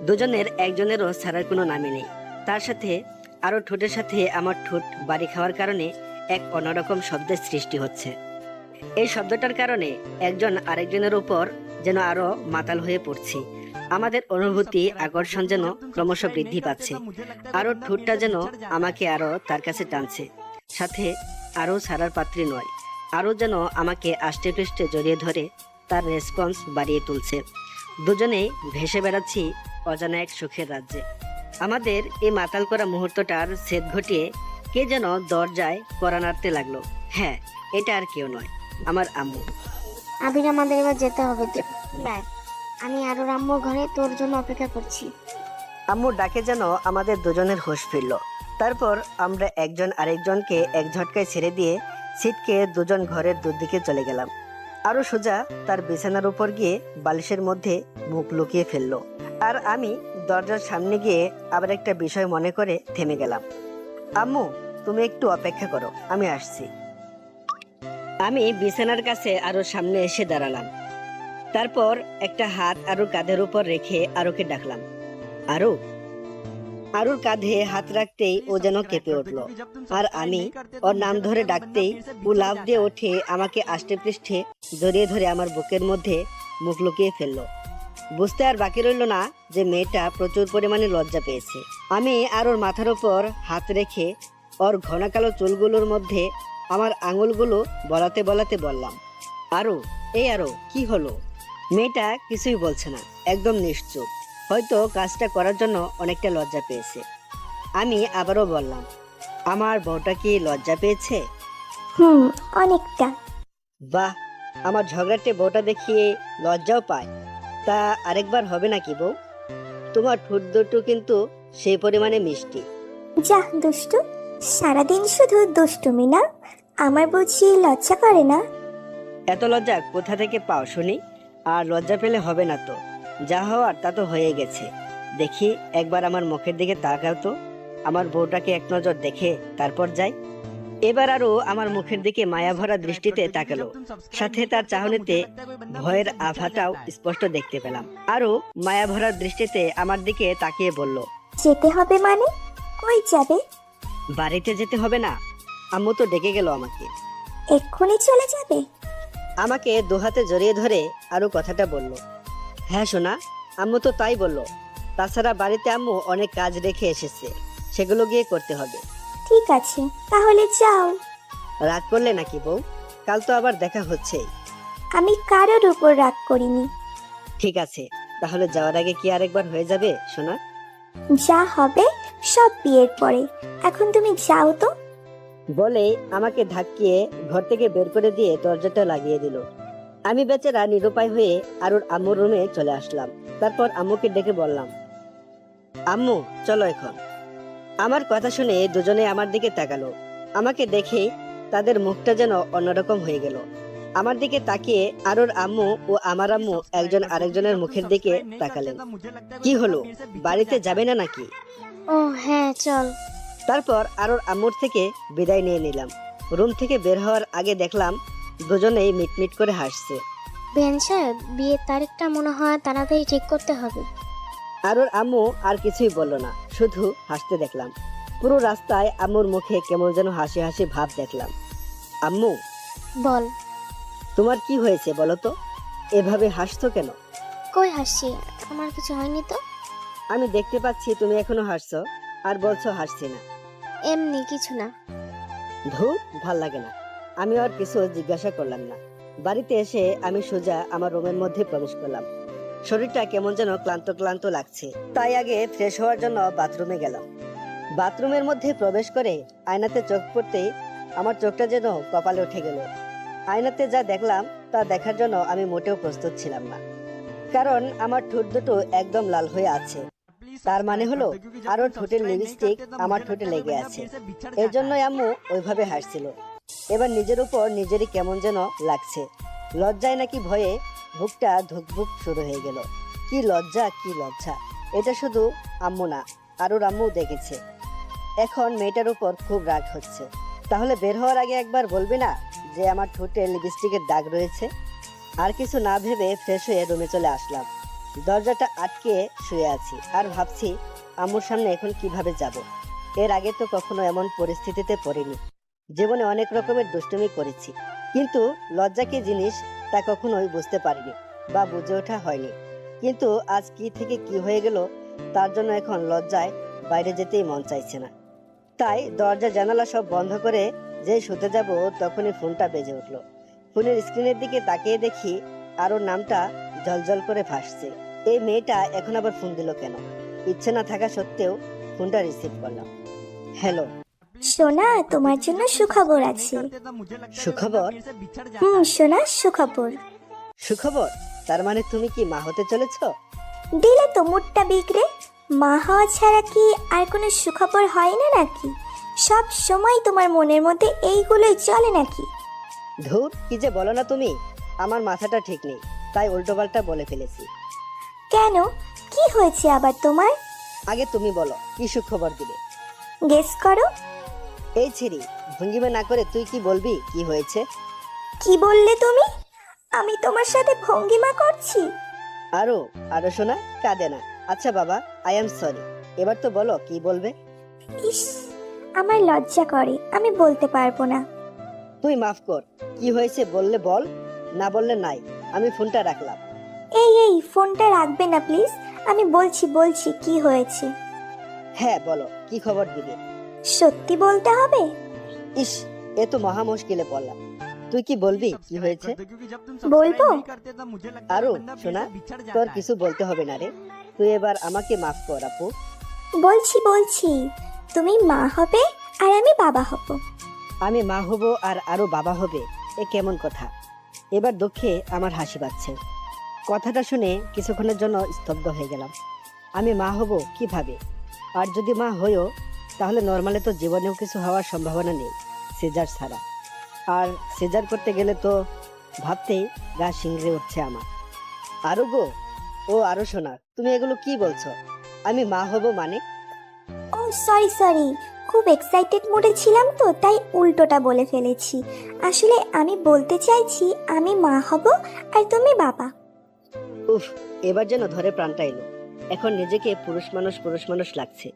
দুজনের একজনেরও ছাড়ার কোনো নামই নেই। তার সাথে আরও ঠোঁটের সাথে আমার ঠোঁট বাড়ি খাওয়ার কারণে এক অন্যরকম শব্দের সৃষ্টি হচ্ছে। এই শব্দটার কারণে একজন আরেকজনের উপর যেন আরো মাতাল হয়ে পড়ছি। আমাদের অনুভূতি আকর্ষণ যেন ক্রমশ বৃদ্ধি পাচ্ছে। আরো ঠোঁটটা যেন আমাকে আরো তার কাছে টানছে, সাথে আরো ছাড়ার পাত্রী নয়, আরো যেন আমাকে আষ্টে পৃষ্ঠে জড়িয়ে ধরে তার রেসপন্স বাড়িয়ে তুলছে। দুজনেই ভেসে বেড়াচ্ছি অজানা এক সুখের রাজ্যে। আমাদের এই মাতাল করা মুহূর্তটার ছেদ ঘটিয়ে কে যেন দরজায় কড়া নাড়তে লাগলো। হ্যাঁ, এটা আর কেউ নয়, আমার আম্মু। আবির, আমাদের এবার যেতে হবে। আমি আরো আম্মুর ঘরে তোর জন্য অপেক্ষা করছি। আম্মুর ডাকে যেন আমাদের দুজনের হুঁশ ফিরল। তারপর আমরা একজন আরেকজনকে এক ঝটকায় ছেড়ে দিয়ে ছিটকে দুজন ঘরের দুদিকে চলে গেলাম। আরো সোজা তার বিছানার উপর গিয়ে বালিশের মধ্যে মুখ লুকিয়ে ফেললো। আর আমি দরজার সামনে গিয়ে আবার একটা বিষয় মনে করে থেমে গেলাম। আম্মু, তুমি একটু অপেক্ষা করো, আমি আসছি। আমি বিছানার কাছে আরো সামনে এসে দাঁড়ালাম। তারপর একটা হাত আরুর কাঁধের উপর রেখে আরুকে ডাকলাম। আরু। আরুর কাঁধে হাত রাখতেই ও যেন কেঁপে উঠলো। আর আমি ওর নাম ধরে ডাকতেই ও লাফ দিয়ে উঠে আমাকে আষ্টে পৃষ্ঠে জড়িয়ে ধরে আমার বুকের মধ্যে মুখ লুকিয়ে ফেললো। বুঝতে আর বাকি রইল না যে মেয়েটা প্রচুর পরিমাণে লজ্জা পেয়েছে। আমি আর ওর মাথার উপর হাত রেখে ওর ঘন কালো চুলগুলোর মধ্যে আমার আঙুলগুলো বলাতে বলাতে বললাম, আরু, এই আরু, কি হলো? মেয়েটা কিছুই বলছে না, একদম নিশ্চুপ। হয়তো কাজটা করার জন্য অনেকটা লজ্জা পেয়েছে। আমি আবারও বললাম, আমার বউটা কি লজ্জা পেয়েছে? অনেকটা। বাহ, আমার ঝগড়াটে বউটা দেখিয়ে লজ্জাও পায়। তা আরেকবার হবে নাকি বউ? তোমার ঠোঁট দুটো কিন্তু সেই পরিমাণে মিষ্টি। যা দুষ্টু, সারাদিন শুধু দুষ্টুমি না। আমার বুঝি লজ্জা করে না? এত লজ্জা কোথা থেকে পাও শুনি? আর লজ্জা পেলে হবে না তো, যা হওয়ার তা তো হয়ে গেছে। দেখি একবার আমার মুখের দিকে তাকাও তো, আমার বউটাকে এক নজর দেখে তারপর যাই। এবার আরো আমার মুখের দিকে মায়া ভরা দৃষ্টিতে তাকালো, সাথে তার চাহনিতে ভয়ের আভাটাও স্পষ্ট দেখতে পেলাম। আরো মায়া ভরা দৃষ্টিতে আমার দিকে তাকিয়ে বলল, যেতে হবে মানে? কই যাবে? বাড়িতে যেতে হবে না? আম্মু তো ডেকে গেল আমাকে। এক্ষুনি চলে যাবে? আমাকে দুহাতে জড়িয়ে ধরে আরো কথাটা বলল। হ্যাঁ সোনা, আম্মু তো তাই বলল। তাছাড়া বাড়িতে আম্মু অনেক কাজ রেখে এসেছে, সেগুলো গিয়ে করতে হবে। ঠিক আছে, তাহলে যাও। রাগ করলে নাকি বউ? কাল তো আবার দেখা হচ্ছেই। আমি কারোর উপর রাগ করিনি। ঠিক আছে, তাহলে যাওয়ার আগে কি আরেকবার হয়ে যাবে সোনা? যা হবে সব বিয়ের পরে। এখন তুমি যাও তো। বলে আমাকে ধাক্কিয়ে ঘর থেকে বের করে দিয়ে দরজাটা লাগিয়ে দিল। আমি বেচারা নিরুপায় হয়ে আরুর আম্মুর রুমে চলে আসলাম। তারপর আম্মুকে ডেকে বললাম, আম্মু চলো এখন। আমার কথা শুনে দুজনে আমার দিকে তাকালো। আমাকে দেখে তাদের মুখটা যেন অন্যরকম হয়ে গেল। আমার দিকে তাকিয়ে আরুর আম্মু ও আমার আম্মু একজন আরেকজনের মুখের দিকে তাকালেন। কি হলো, বাড়িতে যাবে না নাকি? ও হ্যাঁ, চল। তারপর আরুর আম্মুর থেকে বিদায় নিয়ে নিলাম। রুম থেকে বের হওয়ার আগে দেখলাম দুজনেই মিটমিট করে হাসছে। বেন সাহেব, বিয়ের তারিখটা মনে হয় তাড়াতাড়ি ঠিক করতে হবে। আরুর আম্মু আর কিছুই বলল না, শুধু হাসতে দেখলাম। পুরো রাস্তায় আম্মুর মুখে কেমন যেন হাসি হাসি ভাব দেখলাম। আম্মু, বল। তোমার কি হয়েছে বলো তো? এভাবে হাসছো কেন? কই হাসছি? আমার কিছু হয়নি তো। আমি দেখতে পাচ্ছি তুমি এখনো হাসছো আর বলছো হাসছি না। এমনি কিছু না। ধুর, ভাল লাগে না। আমি আর কিছু জিজ্ঞাসা করলাম না। বাড়িতে এসে আমি সোজা আমার রুমের মধ্যে প্রবেশ করলাম। শরীরটা কেমন যেন ক্লান্ত ক্লান্ত লাগছে, তাই আগে ফ্রেশ হওয়ার জন্য বাথরুমে গেলাম। বাথরুমের মধ্যে প্রবেশ করে আয়নাতে চোখ পড়তেই আমার চোখটা যেন কপালে উঠে গেল। আয়নাতে যা দেখলাম তা দেখার জন্য আমি মোটেও প্রস্তুত ছিলাম না, কারণ আমার ঠোঁট দুটো একদম লাল হয়ে আছে। তার মানে হলো আরো ঠোঁটের লিপস্টিক আমার ঠোঁটে লেগে আছে। এর জন্যই আম্মু ওইভাবে হাসছিল। এবার নিজের উপর নিজেরই কেমন যেন লাগছে। লজ্জায় নাকি ভয়ে বুকটা ধুকভুক শুরু হয়ে গেল। কি লজ্জা, কি লজ্জা! এটা শুধু আম্মু না, আরও আম্মু দেখেছে। এখন মেয়েটার উপর খুব রাগ হচ্ছে। তাহলে বের হওয়ার আগে একবার বলবি না যে আমার ঠোঁটে লিপস্টিকের দাগ রয়েছে? আর কিছু না ভেবে ফ্রেশ হয়ে রুমে চলে আসলাম। দরজাটা আটকে শুয়ে আছি আর ভাবছি আম্মুর সামনে এখন কিভাবে যাব। এর আগে তো কখনো এমন পরিস্থিতিতে পড়িনি। জীবনে অনেক রকমের দুষ্টুমি করেছি, কিন্তু লজ্জা কি জিনিস তা কখনোই বুঝতে পারিনি বা বুঝে ওঠা হয়নি। কিন্তু আজ কি থেকে কি হয়ে গেল তার জন্য এখন লজ্জায় বাইরে যেতেই মন চাইছে না। তাই দরজা জানালা সব বন্ধ করে যেই শুতে যাব তখনই ফোনটা বেজে উঠলো। ফোনের স্ক্রিনের দিকে তাকিয়ে দেখি আরও নামটা জলজল করে ভাসছে। এই মেয়েটা এখন আবার ফোন দিল কেন? ইচ্ছে না থাকা সত্ত্বেও ফোনটা রিসিভ করলাম। হ্যালো। সোনা, তোমার জন্য সুখবর আছে। সুখবর? সোনা, সুখবর। সুখবর? তার মানে তুমি কি মা হতে চলেছ? দিলে তো মুডটা বিগড়ে। মা হওয়া ছাড়া কি আর কোনো সুখবর হয় না নাকি? সব সময় তোমার মনের মধ্যে এইগুলোই চলে নাকি? ধুর, কি যে বলো না তুমি। আমার মাথাটা ঠিক নেই, তাই উল্টোপাল্টা বলে ফেলেছি। কেন, কি হয়েছে আবার তোমার? আগে তুমি বলো, কি সুখবর দিবে? গেস করো। এই ছিরি, ভঙ্গিমা না করে তুই কি বলবি কি হয়েছে? কি বললে তুমি? আমি তোমার সাথে ভঙ্গিমা করছি? আরো আরো শোনা, কাঁদে না। আচ্ছা বাবা, আই এম সরি। এবার তো বলো কি বলবে। ইস, আমার লজ্জা করে, আমি বলতে পারবো না। তুই মাফ কর, কি হয়েছে বললে বল, না বললে নাই। আমি ফোনটা রাখলাম। এই ফোনটা রাখবে না প্লিজ, আমি বলছি কি হয়েছে। হ্যাঁ বলো, কি খবর দিবে? সত্যি বলতে হবে? ইস, এ তো মহা মুশকিলে পড়লাম। তুই কি বলবি কি হয়েছে? বলবো। আরো শোনা, তোর কিছু বলতে হবে না রে। তুই এবার আমাকে মাফ কর আপু। বলছি তুমি মা হবে আর আমি বাবা হব। আমি মা হব আর আরো বাবা হবে? এ কেমন কথা? এবার দুঃখে আমার হাসি পাচ্ছে। কথাটা শুনে কিছুক্ষণের জন্য স্তব্ধ হয়ে গেলাম। আমি মা হব কিভাবে? আর যদি মা হইও, তাহলে নর্মালে তো জীবনেও কিছু হওয়ার সম্ভাবনা নেই সিজার ছাড়া। আর সিজার করতে গেলে তো ভাবতেই গা শিংড়ে উঠছে আমার। আরো গো, ও আরো শোনা, তুমি এগুলো কি বলছো? আমি মা হব মানে? ও সরি, খুব এক্সাইটেড মুডে ছিলাম তো তাই উল্টোটা বলে ফেলেছি। আসলে আমি বলতে চাইছি আমি মা হব আর তুমি বাবা। উফ, এবার যেন ধরে প্রাণটা এলো। এখন নিজেকে পুরুষ মানুষ লাগছে,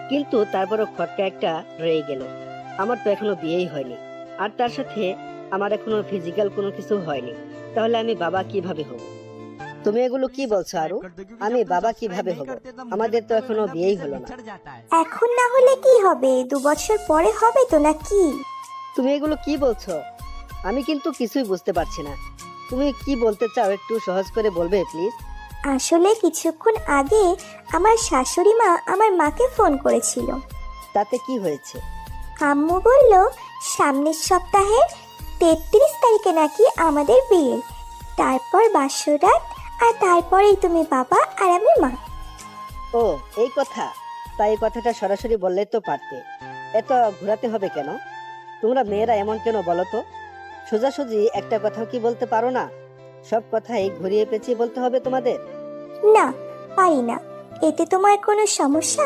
কিন্তু তারপরও খটকা একটা রয়ে গেল। আমার তো এখনো বিয়েই হয়নি, আর তার সাথে আমার এখনো ফিজিক্যাল কোনো কিছু হয়নি। তাহলে আমি বাবা কিভাবে হব? তুমি এগুলো কি বলছো আরো? আমি বাবা কিভাবে হব? আমাদের তো এখনো বিয়েই হলো না। এখন না হলে কি হবে, 2 বছর পরে হবে তো নাকি? তুমি এগুলো কি বলছো? আমি কিন্তু কিছুই বুঝতে পারছি না। তুমি কি বলতে চাও একটু সহজ করে বলবে প্লিজ? আসলে কিছুক্ষণ আগে আমার শাশুড়ি মা আমার মাকে ফোন করেছিল। তাতে কি হয়েছে? আম্মু বলল সামনের সপ্তাহের 33 তারিখে নাকি আমাদের বিয়ে, তারপর বাসরাত, আর তারপরেই তুমি বাবা আর আমি মা। ও, এই কথা। তাই এই কথাটা সরাসরি বললেই তো পারতে। এত ঘোরাতে হবে কেন? তোমরা মেয়েরা এমন কেন বলো তো? সোজাসুজি একটা কথাও কি বলতে পারো না? সব কথাই ঘুরিয়ে পেঁচিয়ে বলতে হবে তোমাদের? না, পারি না। এতে তোমার কোনো সমস্যা?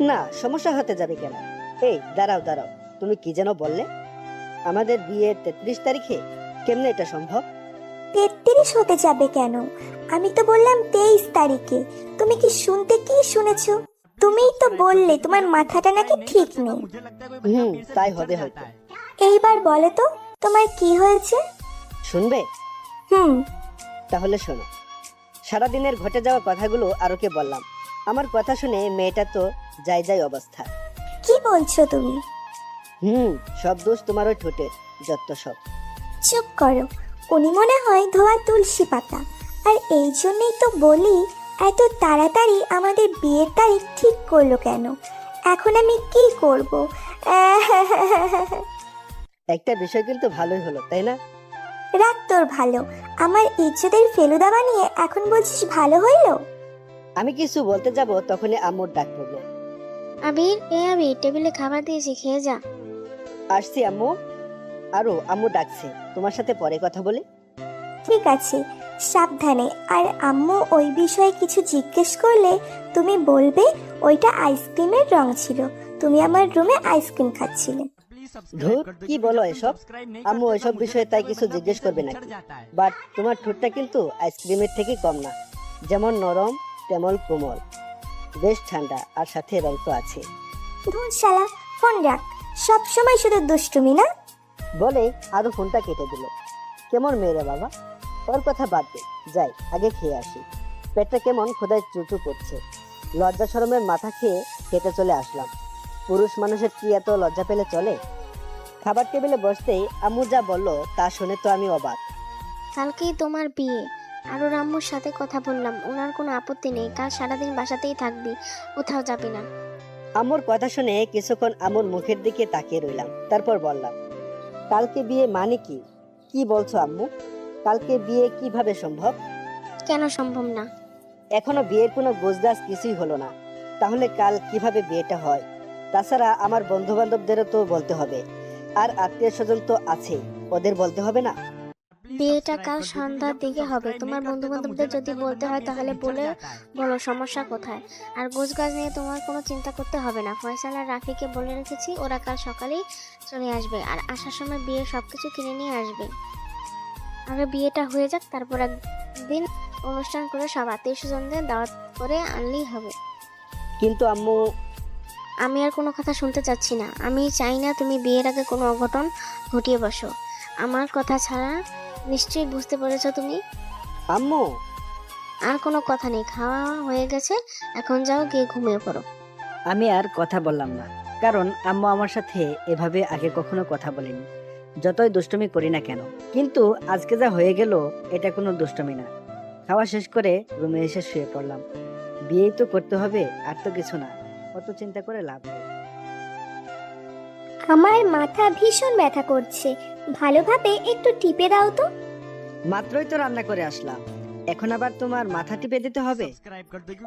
না, সমস্যা হতে যাবে কেন? এই দাঁড়াও, তুমি কি যেন বললে? আমাদের বিয়ে 33 তারিখে? কেমনে এটা সম্ভব? 33 হতে যাবে কেন? আমি তো বললাম 23 তারিখে। তুমি কি শুনেছো? তুমিই তো বললে তোমার মাথাটা নাকি ঠিক নেই। তাই হবে হয়তো। এইবার বলো তো তোমার কি হয়েছে? শুনবে? তাহলে শোনো। সারাদিনের ঘটে যাওয়া কথাগুলো আরোকে বললাম। আমার কথা শুনে মেয়েটা তো যাই অবস্থা। কি বলছো তুমি? সব দোষ তোমার ওই ঠোঁটের, যত সব। চুপ করো, উনি মনে হয় ধোয়া তুলসী পাতা। আর এই জন্যই তো বলি, এত তাড়াতাড়ি আমাদের বিয়ের তারিখ ঠিক করলো কেন? এখন আমি কি করব? একটা বিষয় কিন্তু ভালোই হলো, তাই না? রাগ তোর ভালো। আমার ইজ্জতের ফেলুদা বানিয়ে এখন বলছিস ভালো হইলো? আমি কিছু বলতে যাব তখনই আম্মুর ডাক পড়লো। আবির, আবির, টেবিলে খাবার দিয়েছি, খেয়ে যা। আসছি আম্মু। আরো আম্মু ডাকছে, তোমার সাথে পরে কথা বলি। ঠিক আছে, সাবধানে। আর আম্মু ওই বিষয়ে কিছু জিজ্ঞেস করলে তুমি বলবে ওইটা আইসক্রিমের রং ছিল, তুমি আমার রুমে আইসক্রিম খাচ্ছিলে। ধুর, কি বলো এসব? আম্মু ওইসব বিষয়ে তাই কিছু জিজ্ঞেস করবে নাকি? বাট তোমার ঠোঁটটা কিন্তু আইসক্রিমের থেকে কম না। যেমন নরম তেমন কোমল, বেশ ঠান্ডা, আর সাথে রং তো আছে। ধুর শালা, ফোন রাখ, সব সময় শুধু দুষ্টুমি না? বলে আরো ফোনটা কেটে দিল। কেমন মেয়ে বাবা, ওর কথা বাদ দে, যাই আগে খেয়ে আসি। পেটটা কেমন খোদায় চুচু করছে। লজ্জা শরমের মাথা খেয়ে খেতে চলে আসলাম। পুরুষ মানুষের কি এত লজ্জা পেলে চলে? খাবার টেবিলে বসতেই আম্মু যা বলল তা শুনে তো আমি অবাক। কালকেই তোমার বিয়ে। আরও রাম্মুর সাথে কথা বললাম, ওনার কোনো আপত্তি নেই। কাল সারাদিন বাসাতেই থাকবি, কোথাও যাবি না। আম্মুর কথা শুনে কিছুক্ষণ আম্মুর মুখের দিকে তাকিয়ে রইলাম, তারপর বললাম, কালকে বিয়ে মানে কি? কি বলছো আম্মু? কালকে বিয়ে কিভাবে সম্ভব? কেন সম্ভব না? এখনো বিয়ের কোনো গোছগাছ কিছুই হলো না, তাহলে কাল কিভাবে বিয়েটা হয়? তাছাড়া আমার বন্ধু বান্ধবদেরও তো বলতে হবে, আর আত্মীয় স্বজন তো আছেই, ওদের বলতে হবে না? বিয়েটা কাল সন্ধ্যার দিকে হবে। তোমার বন্ধু বান্ধবদের যদি বলতে হয় তাহলে বলো সমস্যা কোথায়। আর গোছগাছ নিয়ে তোমার কোনো চিন্তা করতে হবে না। ফয়সাল আর রাফিকে বলে রেখেছি, ওরা কাল সকালেই চলে আসবে, আর আসার সময় বিয়ের সবকিছু কিনে নিয়ে আসবে। আগে বিয়েটা হয়ে যাক, তারপর একদিন অনুষ্ঠান করে সব আত্মীয় স্বজনদের দাওয়াত করে আনলেই হবে। কিন্তু আম্মু। আমি আর কোনো কথা শুনতে চাচ্ছি না। আমি চাই না তুমি বিয়ের আগে কোনো অঘটন ঘটিয়ে বসো। আমার কথা ছাড়া নিশ্চয়ই বুঝতে পেরেছো তুমি? আম্মু। আর কোনো কথা নেই, খাওয়া হয়ে গেছে, এখন যাও, গিয়ে ঘুমিয়ে পড়ো। আমি আর কথা বললাম না, কারণ আম্মু আমার সাথে এভাবে আগে কখনো কথা বলেনি, যতই দুষ্টুমি করি না কেন। কিন্তু আজকে যা হয়ে গেল, এটা কোনো দুষ্টুমি না। খাওয়া শেষ করে রুমে এসে শুয়ে পড়লাম। বিয়েই তো করতে হবে, আর তো কিছু না, অত চিন্তা করে লাভ নেই। আমার মাথা ভীষণ ব্যথা করছে, ভালোভাবে একটু টিপে দাও তো। মাত্রই তো রান্না করে আসলাম, এখন আবার তোমার মাথা টিপে দিতে হবে?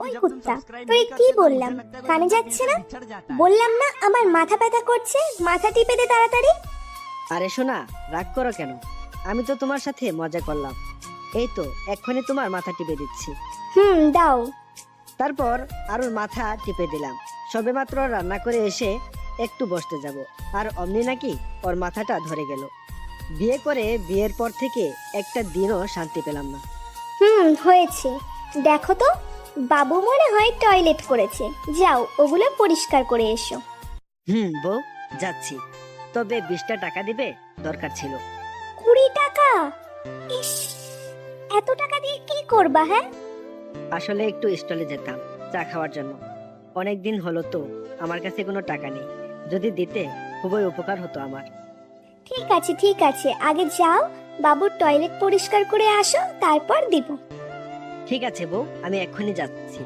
ওই কুত্তা, তোরে কি বললাম, কানে যাচ্ছে না? বললাম না আমার মাথা ব্যথা করছে, মাথা টিপে দে তাড়াতাড়ি। আরে শোনা, রাগ করো কেন? আমি তো তোমার সাথে মজা করলাম। এই তো এক্ষুনি তোমার মাথা টিপে দিচ্ছি। দাও। তারপর আরুর মাথা টিপে দিলাম। সবেমাত্র রান্না করে এসে একটু বসতে যাব, আর অমনি নাকি ওর মাথাটা ধরে গেল। বিয়ে করে বিয়ের পর থেকে একটা দিনও শান্তি পেলাম না। হয়েছে, দেখো তো, বাবু মনে হয় টয়লেট করেছে, যাও ওগুলো পরিষ্কার করে এসো। বউ, যাচ্ছি। তবে 20টা টাকা দিবে, দরকার ছিল। 20 টাকা? ইস, এত টাকা দিয়ে কি করবা? হ্যাঁ, আসলে একটু স্টলে যেতাম চা খাওয়ার জন্য। অনেক দিন হলো তো, আমার কাছে কোনো টাকা নেই। যদি দিতে খুবই উপকার হতো আমার। ঠিক আছে ঠিক আছে, আগে যাও, বাবুর টয়লেট পরিষ্কার করে আসো, তারপর দিব। ঠিক আছে বউ, আমি এক্ষুনি যাচ্ছি,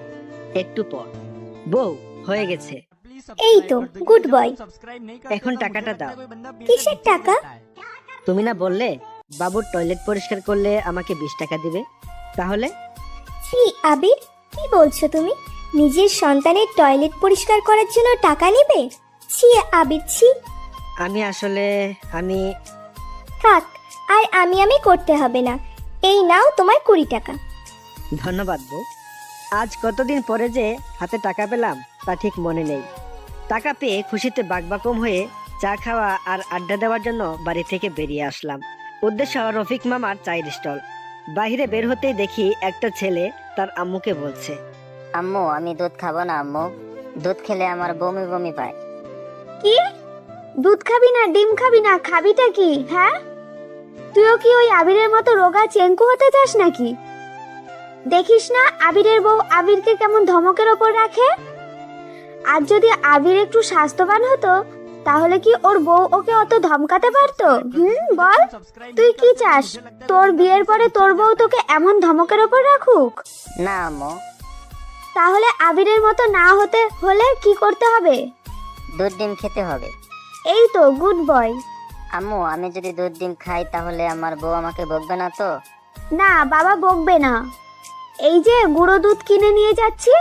একটু পর। বউ, হয়ে গেছে। এই তো, গুড বয়। এখন টাকাটা দাও। কিসের টাকা? তুমি না বললে বাবুর টয়লেট পরিষ্কার করলে আমাকে 20 টাকা দিবে? তাহলে? ছি আবির, কি বলছো তুমি? নিজের সন্তানের টয়লেট পরিষ্কার করার জন্য টাকা নেবে? ছি আবির, ছি। আমি থাক, আর আমি করতে হবে না। এই নাও তোমার 20 টাকা। ধন্যবাদ বউ। আজ কতদিন পরে যে হাতে টাকা পেলাম তা ঠিক মনে নেই। টাকা পেয়ে খুশিতে বাকবাকম হয়ে চা খাওয়া আর আড্ডা দেওয়ার জন্য বাড়ি থেকে বেরিয়ে আসলাম। উদ্দেশ্য রফিক মামার চায়ের স্টল। বাইরে বের হতেই দেখি একটা ছেলে তার আম্মুকে বলছে, আম্মু, আমি দুধ খাবো না আম্মু, দুধ খেলে আমার বমি বমি পায়। কি? দুধ খাবি না, ডিম খাবি না, খাবিটা কি? হ্যাঁ, তুইও কি ওই আবিরের মতো রোগা চেঙ্কু হতে চাস নাকি? দেখিস না আবিরের বউ আবিরকে কেমন ধমকের ওপর রাখে। আর যদি আবির একটু স্বাস্থ্যবান হতো তাহলে কি ওর বউ ওকে অত ধমকাতে পারতো? বল, তুই কি চাস তোর বিয়ের পরে তোর বউ তোকে এমন ধমকের ওপর রাখুক? না আম্মু, তাহলে আবিরের মতো না হতে হলে কি করতে হবে? দুধ ডিম খেতে হবে। এই তো গুড বয়। আম্মু, আমি যদি দুধ ডিম খাই তাহলে আমার বউ আমাকে বকবে না তো? না বাবা, বকবে না। এই যে গুঁড়ো দুধ কিনে নিয়ে যাচ্ছি,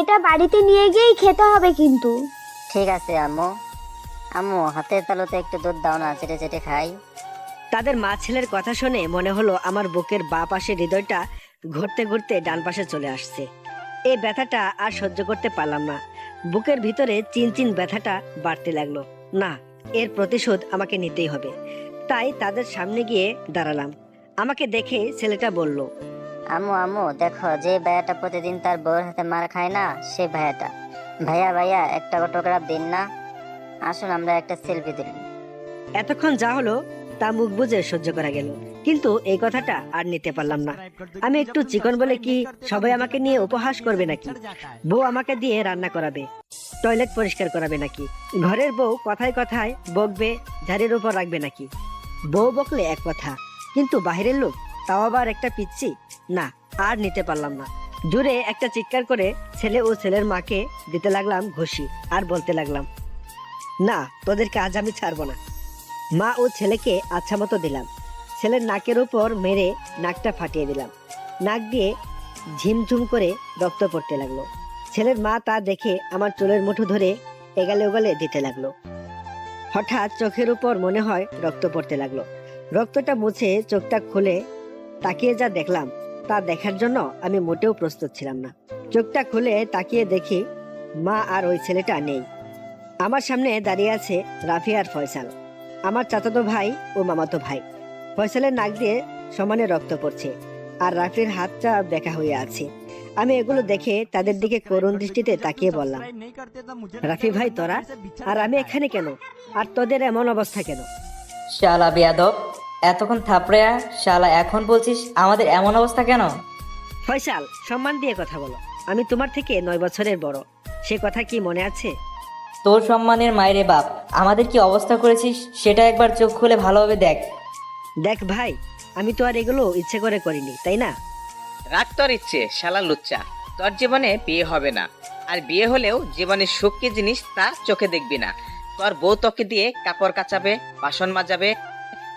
এটা বাড়িতে নিয়ে গিয়েই খেতে হবে কিন্তু। ঠিক আছে আম্মু। আম্মু, হাতের তালুতে একটু দুধ দাও না, চেটে চেটে খাই। তাদের মা ছেলের কথা শুনে মনে হলো আমার বুকের বাঁ পাশে হৃদয়টা ঘুরতে ঘুরতে ডান পাশে চলে আসছে। এই ব্যথাটা আর সহ্য করতে পারলাম না। বুকের ভিতরে চিনচিন ব্যথাটা বাড়তে লাগলো। না, এর প্রতিশোধ আমাকে নিতেই হবে। তাই তাদের সামনে গিয়ে দাঁড়ালাম। আমাকে দেখে ছেলেটা বলল, আম্মু আম্মু, দেখো যে ভাইয়াটা প্রতিদিন তার বউয়ের হাতে মার খায় না, সেই ভাইয়াটা। ভাইয়া ভাইয়া, একটা অটোগ্রাফ দিন না, আসুন আমরা একটা সেলফি তুলি। এতক্ষণ যা হলো তা মুখ বুজে সহ্য করা গেল, কিন্তু এই কথাটা আর নিতে পারলাম না। আমি একটু চিকন বলে কি সবাই আমাকে নিয়ে উপহাস করবে নাকি? বউ আমাকে দিয়ে রান্না করাবে, টয়লেট পরিষ্কার করাবে নাকি? ঘরের বউ কথায় কথায় বকবে, ঝাড়ির উপর রাখবে নাকি? বউ বকলে এক কথা, কিন্তু বাহিরের লোক, তাও আবার একটা পিচ্ছি। না, আর নিতে পারলাম না। জোরে একটা চিৎকার করে ছেলে ও ছেলের মাকে দিতে লাগলাম ঘুষি, আর বলতে লাগলাম, না, তোদেরকে আজ আমি ছাড়বো না। মা ও ছেলেকে আচ্ছা মতো দিলাম। ছেলের নাকের উপর মেরে নাকটা ফাটিয়ে দিলাম। নাক দিয়ে ঝিমঝুম করে রক্ত পড়তে লাগলো। ছেলের মা তা দেখে আমার চুলের মুঠো ধরে এগালে ওগালে দিতে লাগলো। হঠাৎ চোখের উপর মনে হয় রক্ত পড়তে লাগলো। রক্তটা মুছে চোখটা খুলে তাকিয়ে যা দেখলাম, তা দেখার জন্য আমি মোটেও প্রস্তুত ছিলাম না। চোখটা খুলে তাকিয়ে দেখি মা আর ওই ছেলেটা নেই। আমার সামনে দাঁড়িয়ে আছে রাফি আর ফয়সাল, আমার চাচাতো ভাই ও মামাতো ভাই। ফয়সালের নাক দিয়ে সমানে রক্ত পড়ছে, আর রাফির হাতটা দেখা হয়ে আছে। আমি এগুলো দেখে তাদের দিকে করুণ দৃষ্টিতে তাকিয়ে বললাম, রাফি ভাই তোরা, আর আমি এখানে কেন? আর তোদের এমন অবস্থা কেন? শালা বেয়াদব, এতক্ষণ থাপড়েয়া শালা, এখন বলছিস আমাদের এমন অবস্থা কেন? ফয়সাল, সম্মান দিয়ে কথা বলো। আমি তোমার থেকে 9 বছরের বড়, সে কথা কি মনে আছে? তোর সম্মানের মায়েরে বাপ, আমাদের কি অবস্থা করেছিস সেটা একবার চোখ খুলে ভালোভাবে দেখ। দেখ ভাই, আমি তো আর এগুলো ইচ্ছে করে করিনি, তাই না? রাগ তোর ইচ্ছে শালা লুচ্চা। তোর জীবনে বিয়ে হবে না, আর বিয়ে হলেও জীবনের সুখ কি জিনিস তা চোখে দেখবি না। তোর বউ তোকে দিয়ে কাপড় কাচাবে, বাসন মাজাবে,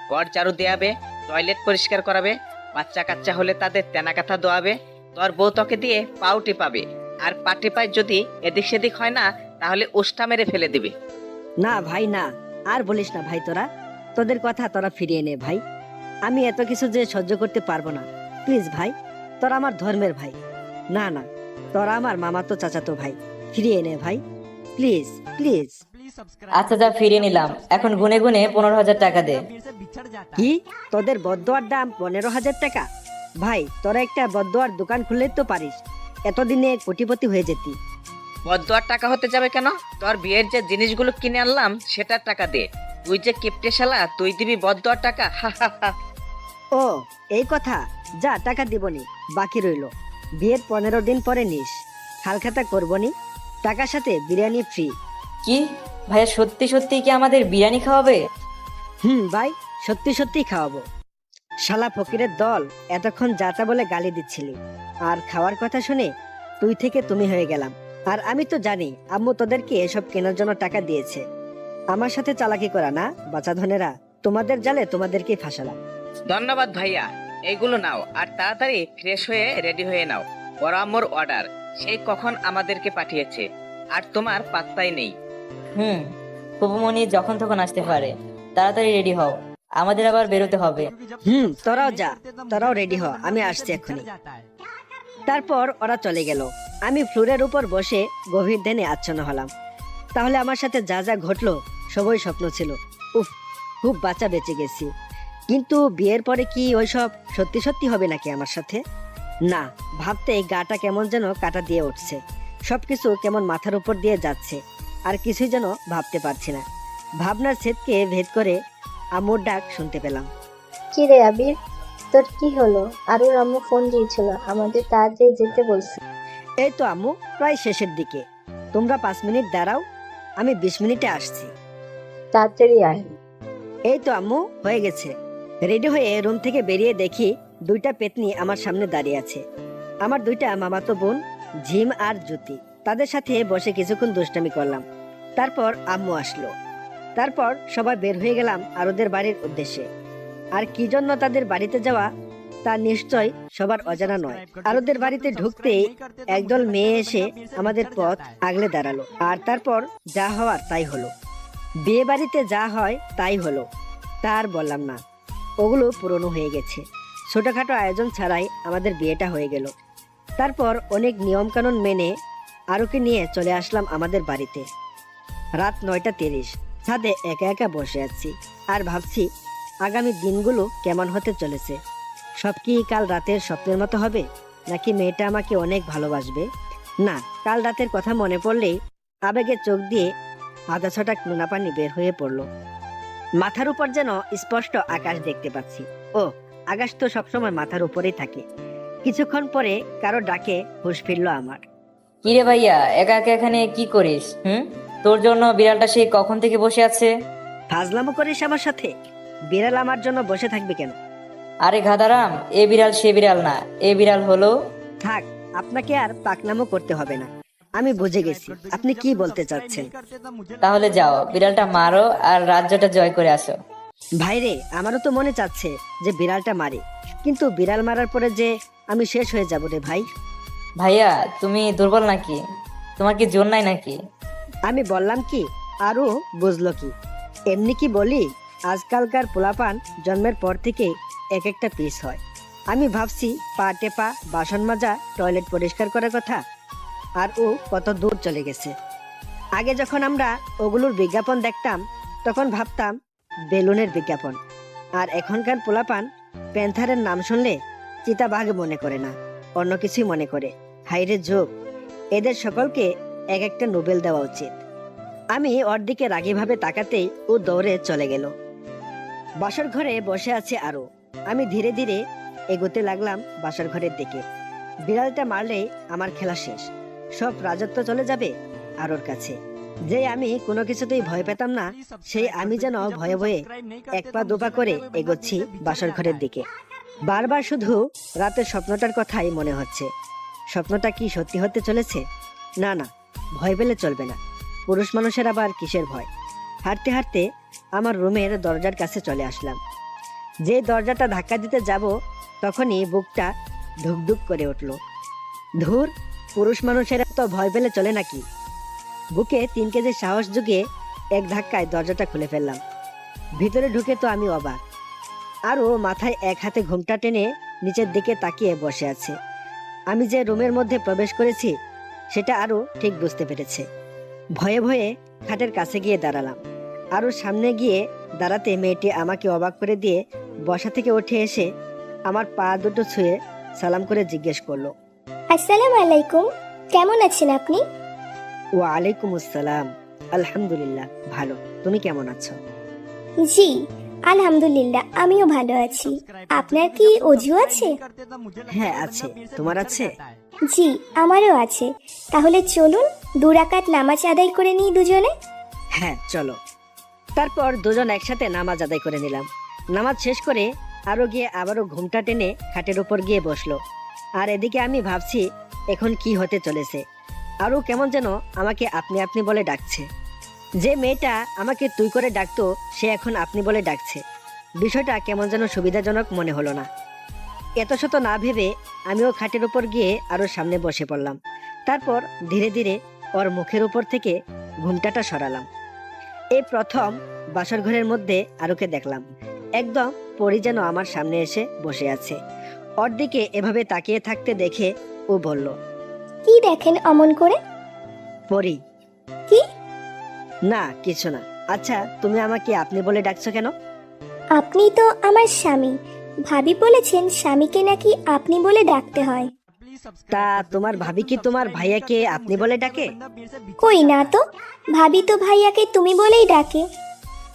ঘর ঝাড়ু দেয়াবে, টয়লেট পরিষ্কার করাবে, বাচ্চা কাচ্চা হলে তাদের তেনা কাথা দোয়াবে। তোর বউ তোকে দিয়ে পাও টিপাবে, আর পা টিপায় যদি এদিক সেদিক হয় না তাহলে উষ্টা মেরে ফেলে দিবে। না ভাই না, আর বলিস না ভাই। তোদের কথা তোরা ফিরিয়ে নে ভাই। আমি এত কিছু যে সহ্য করতে পারবো না। প্লিজ ভাই, তোরা আমার ধর্মের ভাই। না না, তোরা আমার মামাতো চাচাতো ভাই। ফিরিয়ে নে ভাই, প্লিজ প্লিজ। আচ্ছা যা, ফিরিয়ে নিলাম। এখন গুনে গুনে 15,000 টাকা দে। কি, তোদের বদদোয়ার দাম 15,000 টাকা? ভাই, তোরা একটা বদদোয়ার দোকান খুললে তো পারিস, এতদিনে কোটিপতি হয়ে যেতি। বদদোয়ার টাকা হতে যাবে কেন? তোর বিয়ের যে জিনিসগুলো কিনে আনলাম সেটার টাকা দে। তুই যে কিপটে শালা, তুই দিবি বদদোয়ার টাকা? হা হা হা। ও, এই কথা। যা, টাকা দিবনি, বাকি রইলো। বিয়ের 15 দিন পরে নিস, হালখাতা করবনি। টাকার সাথে বিরিয়ানি ফ্রি। কি ভাইয়া, সত্যি সত্যি কি আমাদের বিরিয়ানি খাওয়াবে? ভাই, সত্যি সত্যি খাওয়াবো। শালা ফকিরের দল, এতক্ষণ যাতা বলে গালি দিচ্ছিলি, আর খাওয়ার কথা শুনে তুই থেকে তুমি হয়ে গেলাম। আর আমি তো জানি আম্মু তোদেরকে এসব কেনার জন্য টাকা দিয়েছে। আমার সাথে চালাকি করা না বাচ্চা ধনেরা, তোমাদের জালে তোমাদেরকেই ফাঁসালাম। ধন্যবাদ ভাইয়া, এইগুলো নাও আর তাড়াতাড়ি ফ্রেশ হয়ে রেডি হয়ে নাও। বড় আম্মুর অর্ডার সেই কখন আমাদেরকে পাঠিয়েছে, আর তোমার পাত্তাই নেই। ফুপুমণি যখন তখন আসতে পারে, তাড়াতাড়ি রেডি হও, আমাদের আবার বেরোতে হবে। তোরাও যা, তোরাও রেডি হ, আমি আসছি এক্ষুনি। তারপর ওরা চলে গেল। আমি ফ্লোরের উপর বসে গভীর ধ্যানে আচ্ছন্ন হলাম। তাহলে আমার সাথে যা যা ঘটলো সবই স্বপ্ন ছিল। উফ, খুব বাঁচা বেঁচে গেছি। কিন্তু বিয়ের পরে কি ওইসব সত্যি সত্যি হবে নাকি আমার সাথে? না, ভাবতে গাটা কেমন যেন কাটা দিয়ে উঠছে। সবকিছু কেমন মাথার উপর দিয়ে যাচ্ছে, আর কিছুই যেন ভাবতে পারছি না। ভাবনার ছেদকে ভেদ করে আম্মুর ডাক শুনতে পেলাম। কি রে আবির, তোর কি হলো? আরুর আম্মু ফোন দিয়েছিল, আমাদের তাড়াতাড়ি যেতে বলছে। এই তো আম্মু, প্রায় শেষের দিকে। তোমরা 5 মিনিট দাঁড়াও, আমি 20 মিনিটে আসছি। তাড়াতাড়ি আয়। এই তো আম্মু, হয়ে গেছে। রেডি হয়ে রুম থেকে বেরিয়ে দেখি দুইটা পেতনি আমার সামনে দাঁড়িয়ে আছে। আমার দুইটা মামাতো বোন ঝিম আর জ্যোতি। তাদের সাথে বসে কিছুক্ষণ দুষ্টামি করলাম। তারপর আম্মু আসলো। তারপর সবাই বের হয়ে গেলাম আরোদের বাড়ির উদ্দেশ্যে। আর কি জন্য তাদের বাড়িতে যাওয়া তা নিশ্চয় সবার অজানা নয়। আরোদের বাড়িতে ঢুকতেই একদল মেয়ে এসে আমাদের পথ আগলে দাঁড়ালো। আর তারপর যা হওয়ার তাই হলো। বিয়ে বাড়িতে যা হয় তাই হলো, তা আর বললাম না। ওগুলো পুরনো হয়ে গেছে। ছোটখাটো আয়োজন ছাড়াই আমাদের বিয়েটা হয়ে গেল। তারপর অনেক নিয়মকানুন মেনে আরুকে নিয়ে চলে আসলাম আমাদের বাড়িতে। রাত 9:30, ছাদে একা একা বসে আছি আর ভাবছি আগামী দিনগুলো কেমন হতে চলেছে। সব কি কাল রাতের স্বপ্নের মতো হবে, নাকি মেয়েটা আমাকে অনেক ভালোবাসবে? না, কাল রাতের কথা মনে পড়লেই আবেগে চোখ দিয়ে আধা ছটাক নোনা পানি বের হয়ে পড়লো। মাথার উপর যেন স্পষ্ট আকাশ দেখতে পাচ্ছি। ও, আকাশ তো সবসময় মাথার উপরেই থাকে। কিছুক্ষণ পরে কারো ডাকে হুঁশ ফিরল আমার। কিরে ভাইয়া, একা একা এখানে কি করিস? তোর জন্য বিড়ালটা সেই কখন থেকে বসে আছে। ফাজলামো করিস আমার সাথে? বিড়াল আমার জন্য বসে থাকবে কেন? আরে গাধারাম, এ বিড়াল সে বিড়াল না, এ বিড়াল হলো। থাক, আপনাকে আর পাকনামো করতে হবে না। আমি বুঝে গেছি আপনি কি বলতে চাচ্ছেন। তাহলে যাও, বিড়ালটা মারো আর রাজ্যটা জয় করে আসো। ভাইরে, আমারও তো মনে চাচ্ছে যে বিড়ালটা মারি, কিন্তু বিড়াল মারার পরে যে আমি শেষ হয়ে যাব রে ভাই। ভাইয়া, তুমি দুর্বল নাকি? তোমার কি জোর নাই নাকি? আমি বললাম কি, আরো বুঝলো কি? এমনি কি বলি, আজকালকার পোলাপান জন্মের পর থেকে এক একটা পিস হয়। আমি ভাবছি পা টেপা, বাসন মাজা, টয়লেট পরিষ্কার করার কথা, আর ও কত দূর চলে গেছে। আগে যখন আমরা ওগুলোর বিজ্ঞাপন দেখতাম তখন ভাবতাম বেলুনের বিজ্ঞাপন, আর এখনকার পোলাপান প্যান্থারের নাম শুনলে চিতাবাঘ মনে করে না, অন্য কিছুই মনে করে। হাইরে যোগ, এদের সকলকে এক একটা নোবেল দেওয়া উচিত। আমি ওর দিকে রাগীভাবে তাকাতেই ও দৌড়ে চলে গেল। বাসর ঘরে বসে আছে আরো। আমি ধীরে ধীরে এগোতে লাগলাম বাসর ঘরের দিকে। বিড়ালটা মারলে আমার খেলা শেষ, সব রাজত্ব চলে যাবে আরোর কাছে। যে আমি কোনো কিছুতেই ভয় পেতাম না, সেই আমি যেন ভয়ে ভয়ে এক পা দুপা করে এগোচ্ছি বাসর ঘরের দিকে। বারবার শুধু রাতের স্বপ্নটার কথাই মনে হচ্ছে। স্বপ্নটা কি সত্যি হতে চলেছে? না না, ভয় পেলে চলবে না। পুরুষ মানুষের আবার কিসের ভয়? হাঁটতে হাঁটতে আমার রুমের দরজার কাছে চলে আসলাম। যে দরজাটা ধাক্কা দিতে যাব তখনই বুকটা ধুকধুক করে উঠল। ধুর, পুরুষ মানুষেরা তো ভয় পেলে চলে নাকি? বুকে 3 কেজি সাহস জুগিয়ে এক ধাক্কায় দরজাটা খুলে ফেললাম। ভিতরে ঢুকে তো আমি অবাক। আরও মাথায় এক হাতে ঘুমটা টেনে নিচের দিকে তাকিয়ে বসে আছে। আমি যে রুমের মধ্যে প্রবেশ করেছি সেটা আরও ঠিক বুঝতে পেরেছে। ভয়ে ভয়ে খাটের কাছে গিয়ে দাঁড়ালাম। আরও সামনে গিয়ে দাঁড়াতে মেয়েটি আমাকে অবাক করে দিয়ে বসা থেকে উঠে এসে আমার পা দুটো ছুঁয়ে সালাম করে জিজ্ঞেস করলো, আসসালামু আলাইকুম, কেমন আছেন আপনি? ওয়ালাইকুম আসসালাম, আলহামদুলিল্লাহ ভালো। তুমি কেমন আছো? জি আলহামদুলিল্লাহ, আমিও ভালো আছি। আপনার কি অজু আছে? হ্যাঁ আছে, তোমার আছে? জি আমারও আছে। তাহলে চলুন 2 রাকাত নামাজ আদায় করে নিই দুজনে। হ্যাঁ চলো। তারপর দুজন একসাথে নামাজ আদায় করে নিলাম। নামাজ শেষ করে আরো গিয়ে আবারও ঘুমটা টেনে খাটের উপর গিয়ে বসলো। আর এদিকে আমি ভাবছি এখন কি হতে চলেছে। আরও কেমন যেন আমাকে আপনি আপনি বলে ডাকছে। যে মেয়েটা আমাকে তুই করে ডাকতো সে এখন আপনি বলে ডাকছে। বিষয়টা কেমন যেন সুবিধাজনক মনে হলো না। এত শত না ভেবে আমিও খাটের উপর গিয়ে আরো সামনে বসে পড়লাম। তারপর ধীরে ধীরে ওর মুখের উপর থেকে ঘুমটাটা সরালাম। এই প্রথম বাসর ঘরের মধ্যে আরোকে দেখলাম। একদম পরি যেন আমার সামনে এসে বসে আছে। ওর দিকে এভাবে তাকিয়ে থাকতে দেখে ও বলল, কি দেখেন অমন করে? পরি। কি? না কিছু না। আচ্ছা তুমি আমাকে আপনি বলে ডাকছো কেন? আপনি তো আমার স্বামী। ভাবি বলেছেন স্বামীকে নাকি আপনি বলে ডাকতে হয়। তা তোমার ভাবি কি তোমার ভাইয়াকে আপনি বলে ডাকে? কই না তো, ভাবি তো ভাইয়াকে তুমি বলেই ডাকে।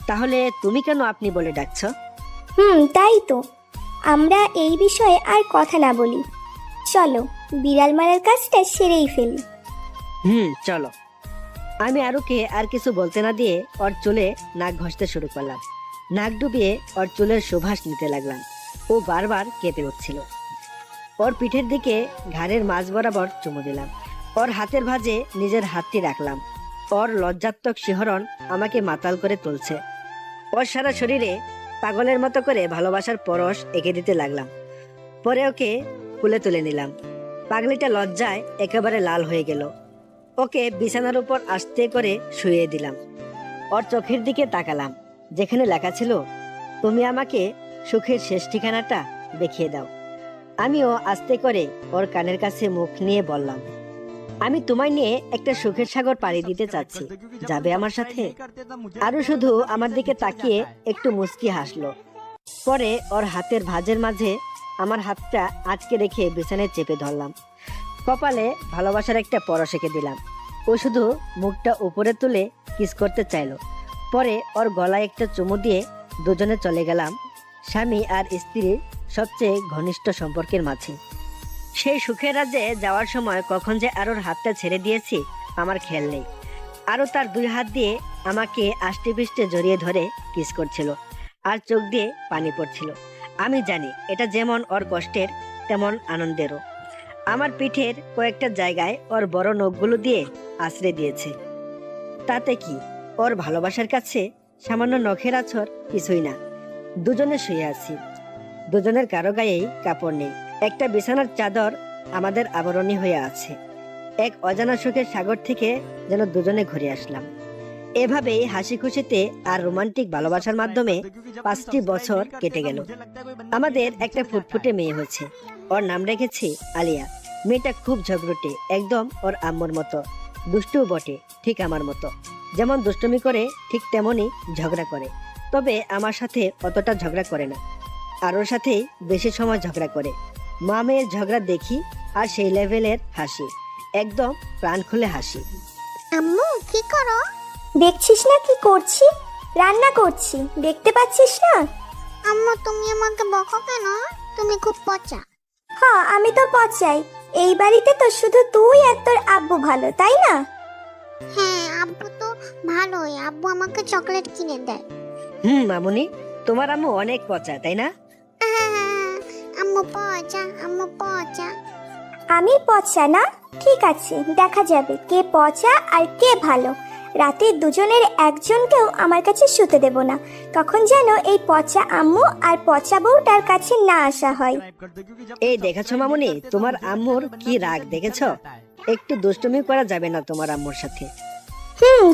তাহলে তুমি কেন আপনি বলে ডাকছো? তাই তো। আমরা এই বিষয়ে আর কথা না বলি, চলো বিড়াল মারার কাজটা সেরেই ফেলি। চলো। আমি আরুকে আর কিছু বলতে না দিয়ে ওর চুলে নাক ঘষতে শুরু করলাম। নাক ডুবিয়ে ওর চুলের সুবাস নিতে লাগলাম। ও বারবার কেঁপে উঠছিল। ওর পিঠের দিকে ঘাড়ের মাঝ বরাবর চুমু দিলাম। ওর হাতের ভাঁজে নিজের হাতটি রাখলাম। ওর লজ্জাত্মক শিহরণ আমাকে মাতাল করে তুলছে। ওর সারা শরীরে পাগলের মতো করে ভালোবাসার পরশ এঁকে দিতে লাগলাম। পরে ওকে কুলে তুলে নিলাম। পাগলিটা লজ্জায় একেবারে লাল হয়ে গেল। ওকে বিছানার উপর আস্তে করে শুইয়ে দিলাম। ওর চোখের দিকে তাকালাম, যেখানে লেখা ছিল, তুমি আমাকে সুখের শেষ ঠিকানাটা দেখিয়ে দাও। আমিও আস্তে করে ওর কানের কাছে মুখ নিয়ে বললাম, আমি তোমায় নিয়ে একটা সুখের সাগর পাড়ি দিতে চাচ্ছি, যাবে আমার সাথে? আরো শুধু আমার দিকে তাকিয়ে একটু মুচকি হাসলো। পরে ওর হাতের ভাঁজের মাঝে আমার হাতটা আটকে রেখে বিছানায় চেপে ধরলাম। কপালে ভালোবাসার একটা পরশ এঁকে দিলাম। ও শুধু মুখটা উপরে তুলে কিস করতে চাইলো। পরে ওর গলায় একটা চুমু দিয়ে দুজনে চলে গেলাম স্বামী আর স্ত্রীর সবচেয়ে ঘনিষ্ঠ সম্পর্কের মাঝে। সেই সুখের রাজ্যে যাওয়ার সময় কখন যে আরোর হাতটা ছেড়ে দিয়েছি আমার খেয়াল নেই। আরও তার দুই হাত দিয়ে আমাকে আষ্টে পৃষ্ঠে জড়িয়ে ধরে কিস করছিল আর চোখ দিয়ে পানি পড়ছিল। আমি জানি এটা যেমন ওর কষ্টের তেমন আনন্দেরও। আমার পিঠের কয়েকটা জায়গায় ওর বড় নখগুলো দিয়ে আশ্রয় দিয়েছে। তাতে কি, ওর ভালোবাসার কাছে সামান্য নখের আছর কিছুই না। দুজনে শুয়ে আছি, দুজনের কারো গায়েই কাপড় নেই। একটা বিছানার চাদর আমাদের আবরণী হয়ে আছে। এক অজানা সুখের সাগর থেকে যেন দুজনে ঘুরে আসলাম। এভাবেই হাসি খুশিতে আর রোমান্টিক ভালোবাসার মাধ্যমে 5টি বছর কেটে গেল। আমাদের একটা ফুটফুটে মেয়ে হয়েছে। ওর নাম রেখেছি আলিয়া। মেয়েটা খুব ঝগড়টে, একদম ওর আম্মুর মতো। দুষ্টু বটে, ঠিক আমার মতো। যেমন দুষ্টুমি করে ঠিক তেমনই ঝগড়া করে, তবে আমার সাথে অতটা ঝগড়া করে না। আর ওর সাথেই বেশি সময় ঝগড়া করে। মা মেয়ের ঝগড়া দেখি আর সেই লেভেলের হাসি, একদম প্রাণ খুলে হাসি। আম্মু কি করো? দেখছিস না কি করছি? রান্না করছি, দেখতে পাচ্ছিস না? আম্মু তুমি আমাকে বকো কেন? তুমি খুব পচা। হ্যাঁ, আমি তো পচাই। এই বাড়িতে তো শুধু তুই আর তোর আব্বু ভালো, তাই না? হ্যাঁ, আব্বু তো ভালোই। আব্বু আমাকে চকলেট কিনে দেয়। মামুনি, তোমার আম্মু অনেক পচা, তাই না? আম্মু পচা, আম্মু পচা। আমি পচা না? ঠিক আছে, দেখা যাবে কে পচা আর কে ভালো। রাতে দুজনের একজনকেও আমার কাছে শুতে দেব না। তখন যেন এই পচা আম্মু আর পচা বউটার কাছে না আসা হয়। এই দেখেছো মামুনি, তোমার আম্মুর কি রাগ দেখেছো? একটু দুষ্টুমি করা যাবে না তোমার আম্মুর সাথে?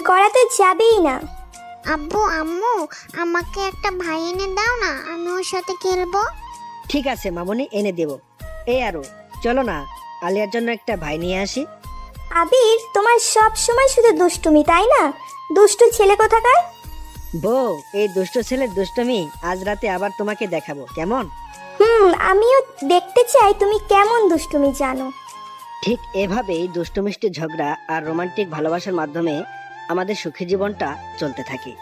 করা তো যাবেই না। আব্বু আম্মু আমাকে একটা ভাই এনে দাও না, আমি ওর সাথে খেলবো। ঠিক আছে মামুনি, এনে দেব। এই আরো চলো না, আলিয়ার জন্য একটা ভাই নিয়ে আসি। আবির, তোমার সব সময় শুধু দুষ্টুমি, তাই না? দুষ্টু ছেলে কোথাকার। বউ, এই দুষ্ট ছেলের দুষ্টুমি আজ রাতে আবার তোমাকে দেখাবো, কেমন? আমিও দেখতে চাই তুমি কেমন দুষ্টুমি জানো। ঠিক এভাবেই দুষ্টু মিষ্টি ঝগড়া আর রোমান্টিক ভালোবাসার মাধ্যমে আমাদের সুখী জীবনটা চলতে থাকে।